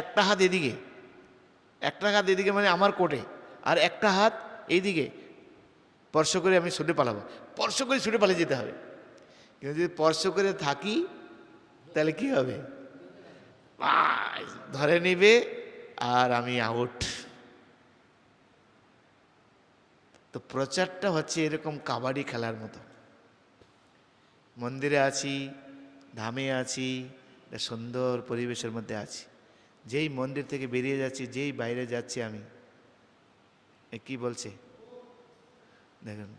একটা হাত এদিকে, একটা হাত এদিকে মানে আমার কোটে, আর একটা হাত এইদিকে স্পর্শ করে আমি ছুটে পালাবো, স্পর্শ করে ছুটে পালিয়ে যেতে হবে। কিন্তু যদি স্পর্শ করে থাকি তাহলে কি হবে, ধরে নিবে আর আমি আউট। তো প্রচারটা হচ্ছে এরকম কাবাডি খেলার মতো। মন্দিরে আছি, ধামে আছি, একটা সুন্দর পরিবেশের মধ্যে আছি, যেই মন্দির থেকে বেরিয়ে যাচ্ছি, যেই বাইরে যাচ্ছি আমি, কি বলছে দেখুন,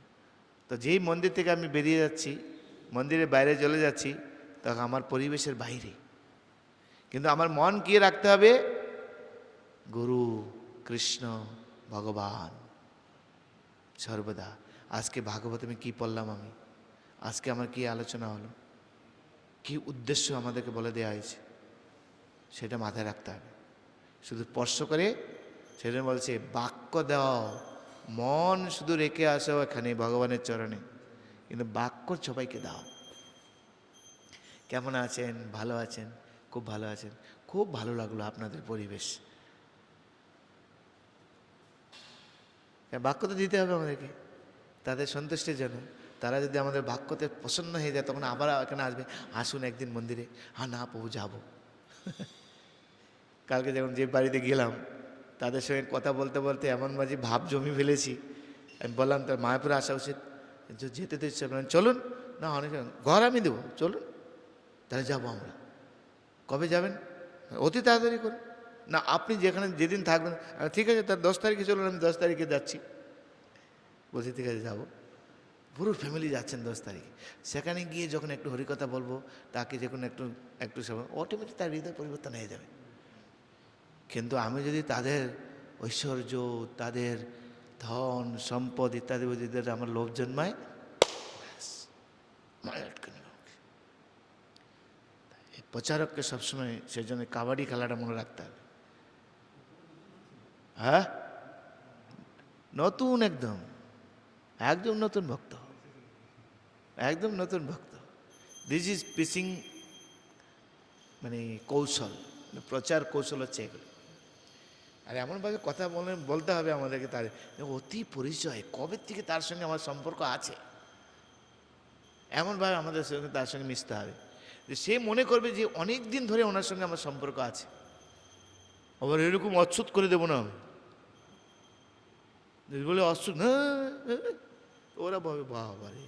তো যেই মন্দির থেকে আমি বেরিয়ে যাচ্ছি, মন্দিরের বাইরে চলে যাচ্ছি, তখন আমার পরিবেশের বাইরে, কিন্তু আমার মন কি রাখতে হবে, গুরু, কৃষ্ণ, ভগবান সর্বদা। আজকে ভাগবত আমি কী পড়লাম, আমি আজকে আমার কি আলোচনা হলো, কি উদ্দেশ্য আমাদেরকে বলে দেওয়া হয়েছে, সেটা মাথায় রাখতে হবে। শুধু স্পর্শ করে, সেটা বলছে বাক্য দাও, মন শুধু রেখে আসো এখানে ভগবানের চরণে, কিন্তু বাক্য সবাইকে দাও। কেমন আছেন, ভালো আছেন, খুব ভালো আছেন, খুব ভালো লাগলো আপনাদের পরিবেশ। বাক্য তো দিতে হবে আমাদেরকে, তাদের সন্তুষ্টির জন্য। তারা যদি আমাদের বাক্যতে প্রসন্ন হয়ে যায়, তখন আবার এখানে আসবে, আসুন একদিন মন্দিরে। হ্যাঁ না প্রভু যাবো। কালকে যখন যে বাড়িতে গেলাম, তাদের সঙ্গে কথা বলতে বলতে এমন মাঝে ভাব জমি ফেলেছি, আমি বললাম তার মায়াপুরে আসা উচিত, যেতে তো ইচ্ছে বলেন চলুন, না অনেক ঘর আমি দেবো, চলুন তাহলে যাবো আমরা। কবে যাবেন, অতি তাড়াতাড়ি করুন, না আপনি যেখানে যেদিন থাকবেন, ঠিক আছে তার 10 তারিখে চলুন, আমি 10 তারিখে যাচ্ছি। বলছি ঠিক আছে যাবো। পুরো ফ্যামিলি যাচ্ছেন 10 তারিখে। সেখানে গিয়ে যখন একটু হরিকথা বলবো, তাকে যখন একটু একটু সময় অটোমেটিক তার হৃদয় পরিবর্তন হয়ে যাবে। কিন্তু আমি যদি তাদের ঐশ্বর্য, তাদের ধন সম্পদ ইত্যাদি যদি আমার লোভ জন্মায়, এই প্রচারককে সবসময় সেই জন্য কাবাডি খেলাটা মনে রাখতে হবে। হ্যাঁ, নতুন একদম, একদম নতুন ভক্ত, একদম নতুন ভক্ত। দিস ইজ পিচিং, মানে কৌশল, প্রচার কৌশল হচ্ছে এগুলো। আর এমনভাবে কথা বলতে হবে আমাদেরকে, তার অতি পরিচয়, কবে থেকে তার সঙ্গে আমার সম্পর্ক আছে, এমনভাবে আমাদের সঙ্গে তার সঙ্গে মিশতে হবে যে সে মনে করবে যে অনেক দিন ধরে ওনার সঙ্গে আমার সম্পর্ক আছে। আবার এরকম অচ্ছুত করে দেবো না আমি, বলে অচ্ছুত না, ওরা ভাবে বাবারে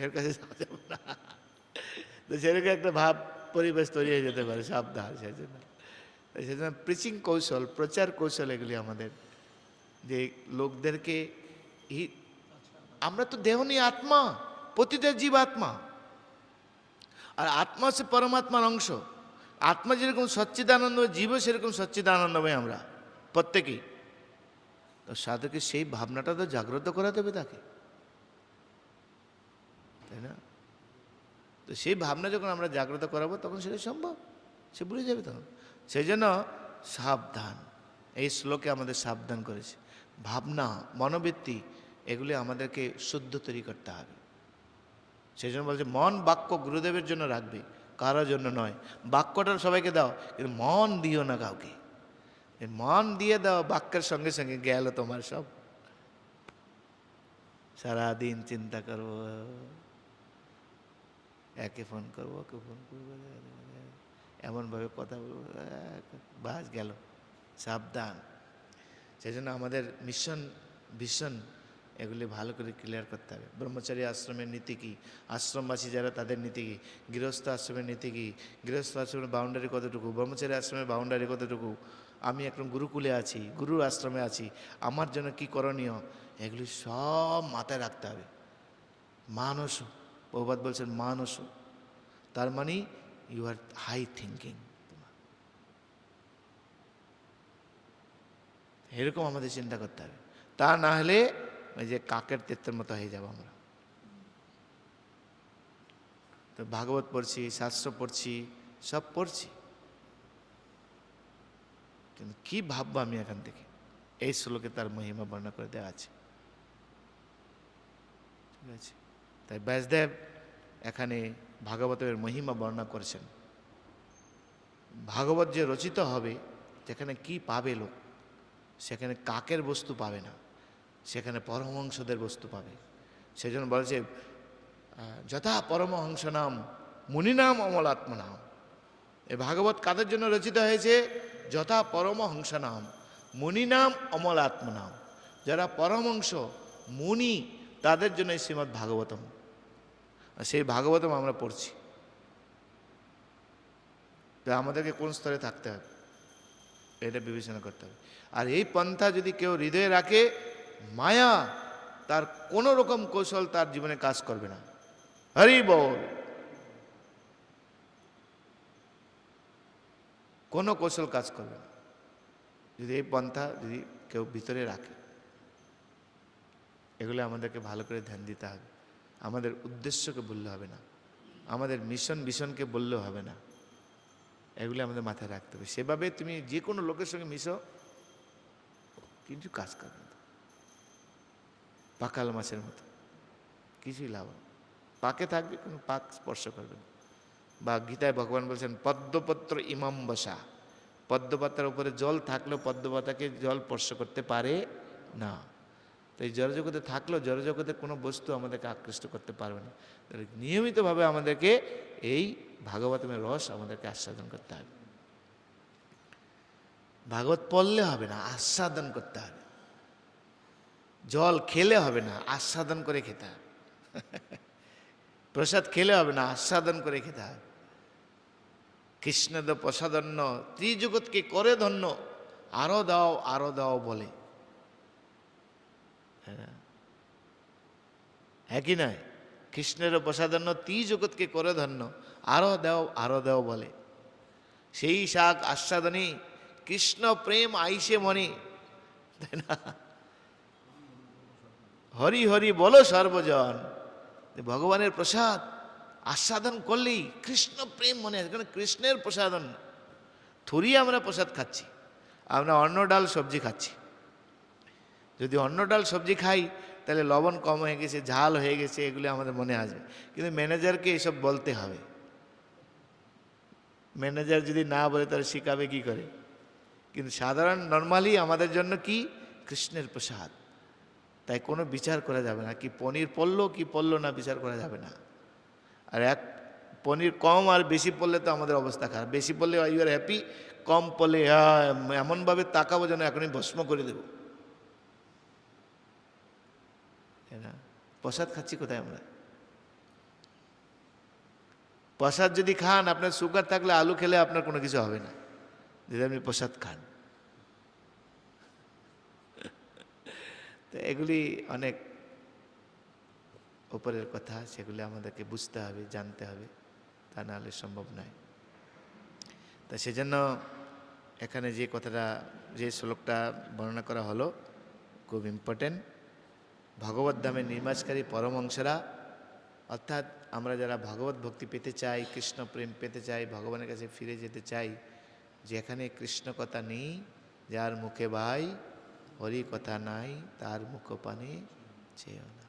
এর কাছে যাওয়া যাবে না। তো সেরকম একটা ভাব পরিবেশ তৈরি হয়ে যেতে পারে, সাবধান। সেজন্য প্রিচিং কৌশল, প্রচার কৌশল এগুলি আমাদের, যে লোকদেরকে আমরা তো দেহ নিয়ে আত্মা, প্রতিটা জীব আত্মা, আর আত্মা হচ্ছে পরমাত্মার অংশ। আত্মা যেরকম সচ্চিদানন্দ, জীবও সেরকম সচ্চিদানন্দময় আমরা প্রত্যেকেই। তো সাধকে সেই ভাবনাটা তো জাগ্রত করাতে হবে তাকে, তাই না? তো সেই ভাবনা যখন আমরা জাগ্রত করাবো, তখন সেটা সম্ভব, সে ভুলে যাবে তখন। সেই জন্য সাবধান, এই শ্লোকে আমাদের সাবধান করেছে। ভাবনা, মনোবৃত্তি, এগুলি আমাদেরকে শুদ্ধ তৈরি করতে হবে। সেই জন্য বলছে মন বাক্য গুরুদেবের জন্য রাখবে, কারোর জন্য নয়। বাক্যটা সবাইকে দাও, কিন্তু মন দিও না কাউকে। মন দিয়ে দাও, বাক্যের সঙ্গে সঙ্গে গেল তোমার সব। সারাদিন চিন্তা করবো, একে ফোন করবো, ওকে ফোন করবো, এমনভাবে কথা বলবো, বাস গেল। সাবধান। সেই জন্য আমাদের মিশন, ভিশন, এগুলি ভালো করে ক্লিয়ার করতে হবে। ব্রহ্মচারী আশ্রমের নীতি কী, আশ্রমবাসী যারা তাদের নীতি কী, গৃহস্থ আশ্রমের নীতি কী, গৃহস্থ আশ্রমের বাউন্ডারি কতটুকু, ব্রহ্মচারী আশ্রমের বাউন্ডারি কতটুকু, আমি এখন গুরুকুলে আছি, গুরুর আশ্রমে আছি, আমার জন্য কি করণীয়, এগুলি সব মাথায় রাখতে হবে। মানুষ, প্রবাদ বলছেন মানুষ, তার মানে ইউ আর হাই থিঙ্কিং। এরকম আমাদের চিন্তা করতে হবে, তা না হলে ওই যে কাকের তেত্তের মতো হয়ে যাব আমরা। তো ভাগবত পড়ছি, শাস্ত্র পড়ছি, সব পড়ছি, কিন্তু কি ভাববো আমি এখান থেকে, এই শ্লোকে তার মহিমা বর্ণনা করে দেওয়া আছে। ঠিক আছে, তাই ব্যাসদেব এখানে ভাগবতের মহিমা বর্ণনা করেছেন। ভাগবত যে রচিত হবে, যেখানে কি পাবে লোক, সেখানে কাকের বস্তু পাবে না, সেখানে পরমহংসদের বস্তু পাবে। সেজন্য বলেছে যথা পরমহংস নাম মুনিনাম অমলাত্মনাম। এই ভাগবত কাদের জন্য রচিত হয়েছে? যথা পরমহংস নাম মুনিনাম অমলাত্মনাম। যারা পরমহংস মুনি, তাদের জন্য এই শ্রীমদ্ ভাগবতম। আর সেই ভাগবতম আমরা পড়ছি। তো আমাদেরকে কোন স্তরে থাকতে হবে এটা বিবেচনা করতে হবে। আর এই পন্থা যদি কেউ হৃদয়ে রাখে, মায়া তার কোনো রকম কৌশল তার জীবনে কাজ করবে না। হরি বল। কোনো কৌশল কাজ করবে না যদি এই পন্থা যদি কেউ ভিতরে রাখে। এগুলো আমাদেরকে ভালো করে ধ্যান দিতে হবে। আমাদের উদ্দেশ্যকে বললে হবে না, আমাদের মিশন ভিশনকে বললেও হবে না, এগুলো আমাদের মাথায় রাখতে হবে। সেভাবে তুমি যে কোনো লোকের সঙ্গে মিশো, কিন্তু কাজ করবে না। পাকাল মাছের মতো কিছুই লাভ হবে। পাকে থাকবে, কোনো পাক স্পর্শ করবে না। বা গীতায় ভগবান বলছেন পদ্মপত্র ইমাম বসা, পদ্মপাতার উপরে জল থাকলেও পদ্মপাতাকে জল স্পর্শ করতে পারে না। তো এই জড়জগতে থাকলেও জড়জগতের কোনো বস্তু আমাদেরকে আকৃষ্ট করতে পারবে না। নিয়মিতভাবে আমাদেরকে এই ভাগবতের রস আমাদেরকে আস্বাদন করতে হবে। ভাগবত পড়লে হবে না, আস্বাদন করতে হবে। জল খেলে হবে না, আস্বাদন করে খেতে হবে। প্রসাদ খেলে হবে না, আস্বাদন করে খেতে হবে। কৃষ্ণদ প্রসাদন্য ত্রিজগৎকে করে ধন্য, আরো দাও বলে। হ্যাঁ কি নয়? কৃষ্ণের প্রসাদন্য ত্রিজগৎকে করে ধন্য, আরো দাও বলে। সেই শাক আস্বাদনী কৃষ্ণ প্রেম আইসে মনে, তাই না? হরি হরি বলো সর্বজন। ভগবানের প্রসাদ আস্বাদন করলেই কৃষ্ণ প্রেম মনে হয়। কারণ কৃষ্ণের প্রসাদন থরি আমরা প্রসাদ খাচ্ছি, আমরা অন্ন ডাল সবজি খাচ্ছি। যদি অন্ন ডাল সবজি খাই তাহলে লবণ কম হয়ে গেছে, ঝাল হয়ে গেছে, এগুলো আমাদের মনে আসবে। কিন্তু ম্যানেজারকে এসব বলতে হবে। ম্যানেজার যদি না বলে তাহলে শিখাবে কি করে? কিন্তু সাধারণ নর্মালি আমাদের জন্য কি কৃষ্ণের প্রসাদ, তাই কোনো বিচার করা যাবে না। কি পনির পড়লো কি পড়লো না বিচার করা যাবে না। আর এক পনির কম আর বেশি পড়লে তো আমাদের অবস্থা খারাপ। বেশি পড়লে ইউ আর হ্যাপি, কম পড়লে এমনভাবে তাকাবো যেন এখনই ভস্ম করে দেব। প্রসাদ খাচ্ছি কোথায় আমরা? প্রসাদ যদি খান, আপনার সুগার থাকলে আলু খেলে আপনার কোনো কিছু হবে না, যদি আপনি প্রসাদ খান। তো এগুলি অনেক উপরের কথা, সেগুলি আমাদেরকে বুঝতে হবে, জানতে হবে, তা নাহলে সম্ভব নয়। তা সেজন্য এখানে যে কথাটা, যে শ্লোকটা বর্ণনা করা হলো খুব ইম্পর্টেন্ট। ভগবত ধামে নির্মাসকারী পরমহংসরা, অর্থাৎ আমরা যারা ভগবত ভক্তি পেতে চাই, কৃষ্ণ প্রেম পেতে চাই, ভগবানের কাছে ফিরে যেতে চাই, যেখানে কৃষ্ণ কথা নেই, যার মুখে ভাই হরি কথা নাই, তার মুখ পানে চেয়েও না।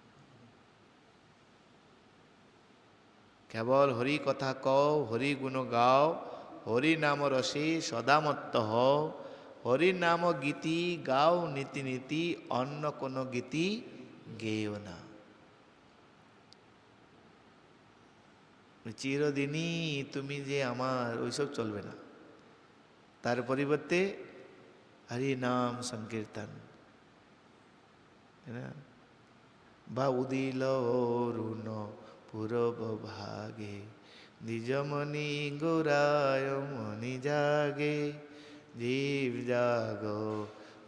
কেবল হরি কথা কও, হরি গুণ গাও, হরি নাম রসে সদামত্ত হও, হরি নাম গীতি গাও নীতি নীতি, অন্য কোনো গীতি গেও না। চিরদিনই তুমি যে আমার, ওইসব চলবে না। তার পরিবর্তে হরি নাম সংকীর্তন, বা উদিল অরুণ পূরব ভাগে, দ্বিজমণি গোরায় মণি জাগে, জীব জাগো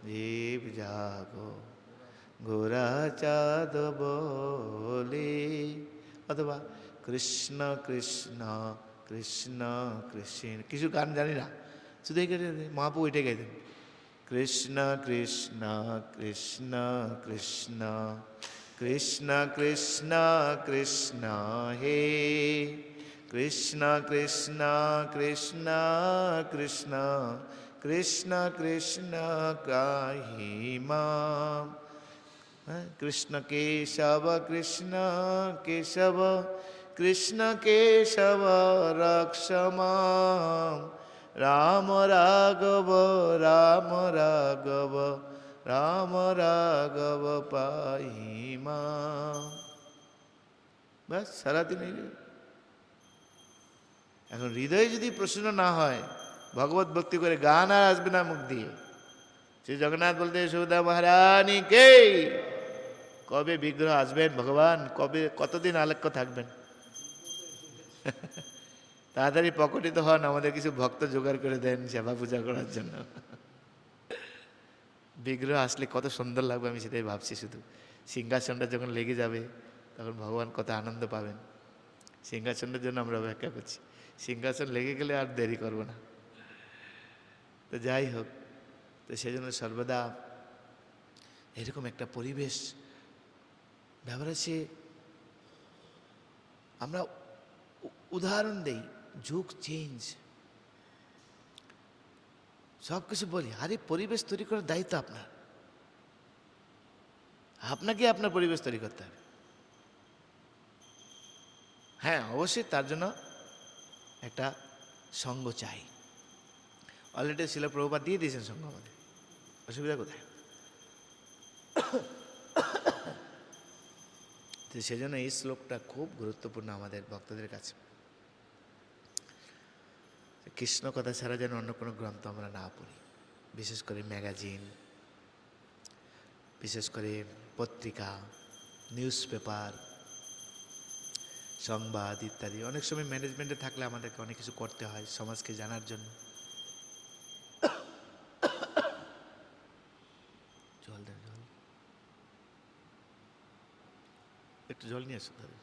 জীব জাগো গোরা চাঁদ বলে। অথবা কৃষ্ণ কৃষ্ণ কৃষ্ণ কৃষ্ণ, কিছু গান জানি না, শুধু এই মহাপ্রভু এটাই গাইতেন, কৃষ্ণ কৃষ্ণ কৃষ্ণ কৃষ্ণ কৃষ্ণ কৃষ্ণ কৃষ্ণ হে, কৃষ্ণ কৃষ্ণ কৃষ্ণ কৃষ্ণ কৃষ্ণ কৃষ্ণ কাহি মাম, কৃষ্ণ কেশব কৃষ্ণ কেশব কৃষ্ণ কেশব রক্ষ মাম, রাম রাঘব রাম রাঘব রাম রাঘব পাহিমা। ব্যাস, সারাদিন এই। এখন হৃদয়ে যদি প্রশ্ন না হয়, ভগবত ভক্তি করে গান আর আসবে না মুখ দিয়ে। শ্রী জগন্নাথ বলতে সুদা মহারানী কে, কবে বিগ্রহ আসবেন ভগবান, কবে কতদিন আলেখ্য থাকবেন? তাড়াতাড়ি প্রকটিত হন, আমাদের কিছু ভক্ত জোগাড় করে দেন সেবা পূজা করার জন্য। বিগ্রহ আসলে কত সুন্দর লাগবে, আমি সেটাই ভাবছি। শুধু সিংহাসনটা যখন লেগে যাবে তখন ভগবান কত আনন্দ পাবেন। সিংহাসনের জন্য আমরা অপেক্ষা করছি। সিংহাসন লেগে গেলে আর দেরি করব না। তো যাই হোক, তো সেজন্য সর্বদা এরকম একটা পরিবেশ ব্যাপার আছে। আমরা উদাহরণ দেই, যুগ চেঞ্জ, সব কিছু বলি, আরে পরিবেশ তৈরি করার দায়িত্ব আপনার। আপনাকে আপনার পরিবেশ তৈরি করতে হবে। হ্যাঁ, অবশ্যই তার জন্য একটা সঙ্গ চাই। অলরেডি শিল প্রভুপাদ দিয়ে দিয়েছেন সঙ্গ আমাদের, অসুবিধা কোথায়? তো সেজন্য এই শ্লোকটা খুব গুরুত্বপূর্ণ আমাদের ভক্তদের কাছে। কৃষ্ণ কথা ছাড়া যেন অন্য কোনো গ্রন্থ আমরা না পড়ি, বিশেষ করে ম্যাগাজিন, বিশেষ করে পত্রিকা, নিউজ পেপার, সংবাদ ইত্যাদি। অনেক সময় ম্যানেজমেন্টে থাকলে আমাদেরকে অনেক কিছু করতে হয় সমাজকে জানার জন্য। জল দেন, জল একটু জল নিয়ে আসো তাদের।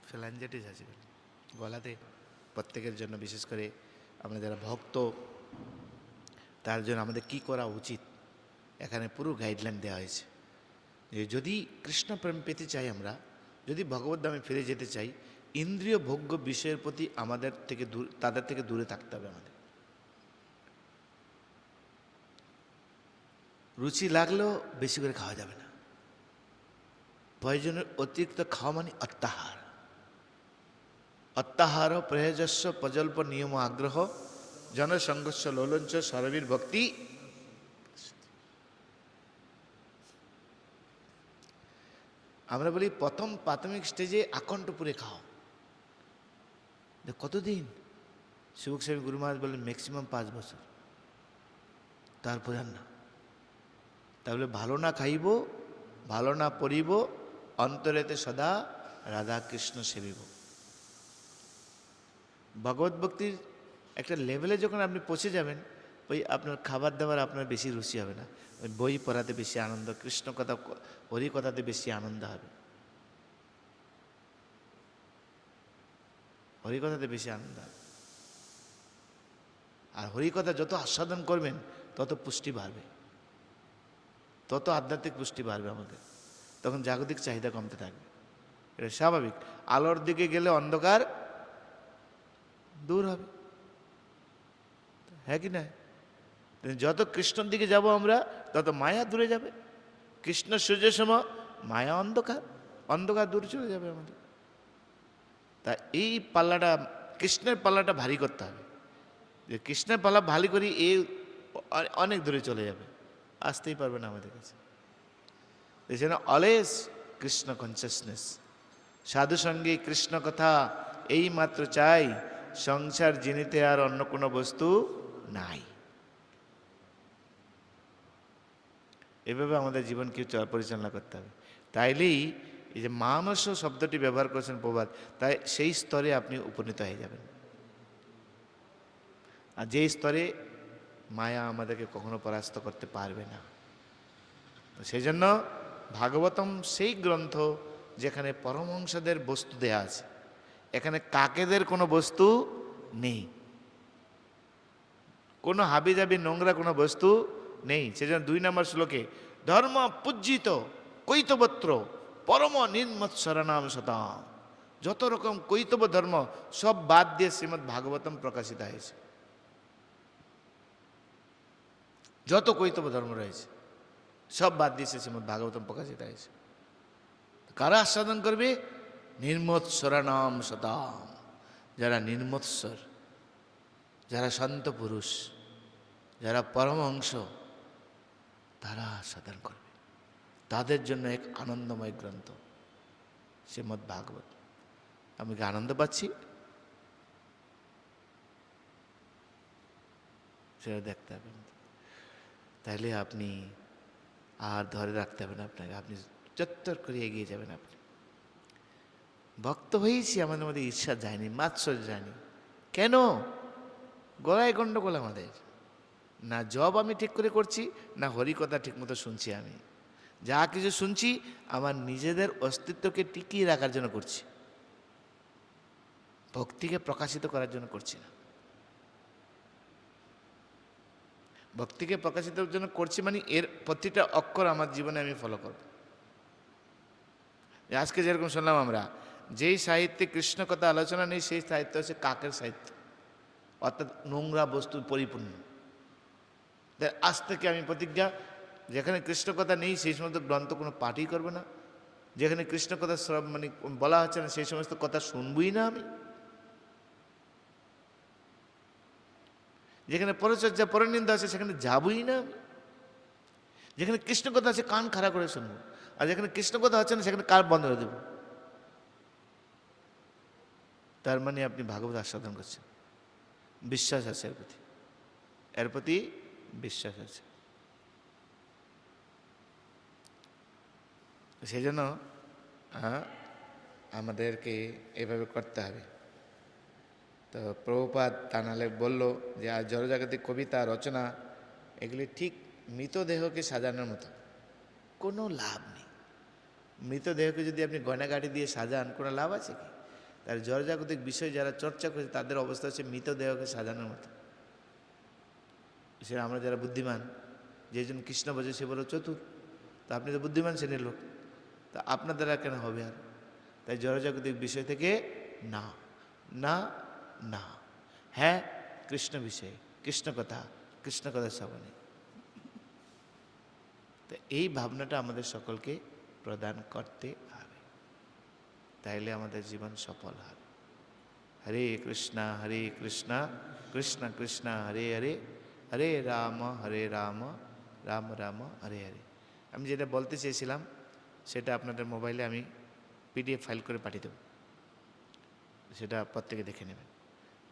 ফ্যালাঞ্জাইটিস আছে গলাতে, প্রত্যেকের জন্য, বিশেষ করে আমরা যারা ভক্ত তার জন্য আমাদের কি করা উচিত এখানে পুরো গাইডলাইন দেওয়া হয়েছে। যে যদি কৃষ্ণ প্রেম পেতে চাই, আমরা যদি ভগবত ধামে ফিরে যেতে চাই, ইন্দ্রিয় ভোগ্য বিষয়ের প্রতি আমাদের থেকে তাদের থেকে দূরে থাকতে হবে। আমাদের রুচি লাগলেও বেশি করে খাওয়া যাবে না। প্রয়োজনের অতিরিক্ত খাওয়া মানে অত্যাহার। অত্যাহার প্রয়োজস্ব প্রজল্প নিয়ম আগ্রহ জনসংঘর্ষ লোলঞ্চ সরবীর ভক্তি। আমরা বলি প্রথম প্রাথমিক স্টেজে আকণ্ঠপুরে খাও। কতদিন? শিবক স্বামী গুরু মহারাজ বললেন ম্যাক্সিমাম 5 বছর, তারপরে আর না। তাহলে ভালো না খাইব, ভালো না পড়িব, অন্তরেতে সদা রাধা কৃষ্ণ সেবিব। ভগবত ভক্তির একটা লেভেলে যখন আপনি পৌঁছে যাবেন, ওই আপনার খাবার দাবার আপনার বেশি রুচি হবে না, ওই বই পড়াতে বেশি আনন্দ, কৃষ্ণ কথা হরি কথাতে বেশি আনন্দ হবে, হরি কথাতে বেশি আনন্দ হবে। আর হরি কথা যত আস্বাদন করবেন তত পুষ্টি বাড়বে, তত আধ্যাত্মিক পুষ্টি বাড়বে আমাদের। তখন জাগতিক চাহিদা কমতে থাকবে, এটা স্বাভাবিক। আলোর দিকে গেলে অন্ধকার দূর হবে, হ্যাঁ কি না? যত কৃষ্ণর দিকে যাব আমরা তত মায়া দূরে যাবে। কৃষ্ণ সূর্যের সম, মায়া অন্ধকার, অন্ধকার দূরে চলে যাবে আমাদের। তা এই পাল্লাটা, কৃষ্ণের পাল্লাটা ভারী করতে হবে। যে কৃষ্ণের পাল্লা ভারী করি, এ অনেক দূরে চলে যাবে, আসতেই পারবে না আমাদের কাছে। এই জন্য অলওয়েজ কৃষ্ণ কনসিয়াসনেস, সাধু সঙ্গে কৃষ্ণ কথা এই মাত্র চাই, সংসার জিনিতে আর অন্য কোনো বস্তু নাই। এভাবে আমাদের জীবনকে পরিচালনা করতে হবে। তাইলেই এই যে মানস শব্দটি ব্যবহার করেছেন প্রবাদ, তাই সেই স্তরে আপনি উপনীত হয়ে যাবেন। আর যে স্তরে মায়া আমাদেরকে কখনো পরাস্ত করতে পারবে না। সেই জন্য ভাগবতম সেই গ্রন্থ যেখানে পরমহংসদের বস্তু দেয়া আছে, এখানে কাকেদের কোনো বস্তু নেই, কোনো হাবিজাবি নোংরা কোনো বস্তু নেই। সেজন্য 2 নম্বর শ্লোকে ধর্ম পূজিত কৈতবত্র পরম নির্মৎসরণাম শতাম, যত রকম কৈতব ধর্ম সব বাদ দিয়ে শ্রীমদ্ ভাগবতম প্রকাশিত হয়েছে। যত কৈতব ধর্ম রয়েছে সব বাদ দিয়েছে শ্রীমদ্ ভাগবতম প্রকাশিত হয়েছে। কারা আস্বাদন করবে? নির্মৎসরানাম সতাম, যারা নির্মৎসর, যারা শান্ত পুরুষ, যারা পরমহংস, তারা আস্বাদন করবে। তাদের জন্য এক আনন্দময় গ্রন্থ শ্রীমদ্ ভাগবত। আমি কি আনন্দ পাচ্ছি? সেটা দেখতে হবে। তাহলে আপনি আর ধরে রাখতে হবে না আপনাকে, আপনি চত্বর করে এগিয়ে যাবেন। আপনি ভক্ত হয়েছি, আমাদের মধ্যে ঈর্ষা যায়নি, মাৎসর্য যায়নি। কেন? গলায় গণ্ডগোল আমাদের। না জব আমি ঠিক করে করছি, না হরিকথা ঠিক মতো শুনছি। আমি যা কিছু শুনছি আমার নিজেদের অস্তিত্বকে টিকিয়ে রাখার জন্য করছি, ভক্তিকে প্রকাশিত করার জন্য করছি না। ভক্তিকে প্রকাশিতের জন্য করছি মানে এর প্রতিটা অক্ষর আমার জীবনে আমি ফলো করব। আজকে যেরকম শুনলাম আমরা, যেই সাহিত্যে কৃষ্ণ কথা আলোচনা নেই সেই সাহিত্য হচ্ছে কাকের সাহিত্য, অর্থাৎ নোংরা বস্তু পরিপূর্ণ। আজ থেকে আমি প্রতিজ্ঞা, যেখানে কৃষ্ণ কথা নেই সেই সমস্ত গ্রন্থ কোনো পাঠই করবে না, যেখানে কৃষ্ণ কথা মানে বলা হচ্ছে না সেই সমস্ত কথা শুনবই না আমি, যেখানে পরচর্যা পরনিন্দা আছে সেখানে যাবই না আমি, যেখানে কৃষ্ণ কথা আছে কান খাড়া করে শুনবো, আর যেখানে কৃষ্ণ কথা হচ্ছে না সেখানে কান বন্ধ করে দেবো। তার মানে আপনি ভাগবত আস্বাদন করছেন, বিশ্বাস আছে এর প্রতি, এর প্রতি বিশ্বাস আছে। সেই জন্য আমাদেরকে এভাবে করতে হবে। তো প্রভুপাদ তা নাহলে বললো যে আর জড়জাগতিক কবিতা রচনা এগুলি ঠিক মৃতদেহকে সাজানোর মতো, কোনো লাভ নেই। মৃতদেহকে যদি আপনি গয়নাগাটি দিয়ে সাজান, কোনো লাভ আছে কি? তার জড়জাগতিক বিষয় যারা চর্চা করে তাদের অবস্থা হচ্ছে মৃতদেহকে সাজানোর মতো। সে আমরা যারা বুদ্ধিমান, যেজন কৃষ্ণ বোঝে সে বলো চতুর, তা আপনি তো বুদ্ধিমান শ্রেণীর লোক, তা আপনার দ্বারা কেন হবে আর? তাই জড়জাগতিক বিষয় থেকে না, না, না। হ্যাঁ, কৃষ্ণ বিষয়, কৃষ্ণ কথা, কৃষ্ণ কথা শ্রবণে। তো এই ভাবনাটা আমাদের সকলকে প্রদান করতে হবে, তাইলে আমাদের জীবন সফল হবে। হরে কৃষ্ণ কৃষ্ণ কৃষ্ণ হরে হরে, হরে রাম রাম রাম হরে হরে। আমি যেটা বলতে চেয়েছিলাম সেটা আপনাদের মোবাইলে আমি PDF ফাইল করে পাঠিয়ে দেব, সেটা প্রত্যেকে দেখে নেবেন।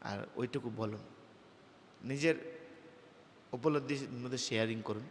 আর ওইটুকু বলুন, নিজের উপলব্ধির মধ্যে শেয়ারিং করুন।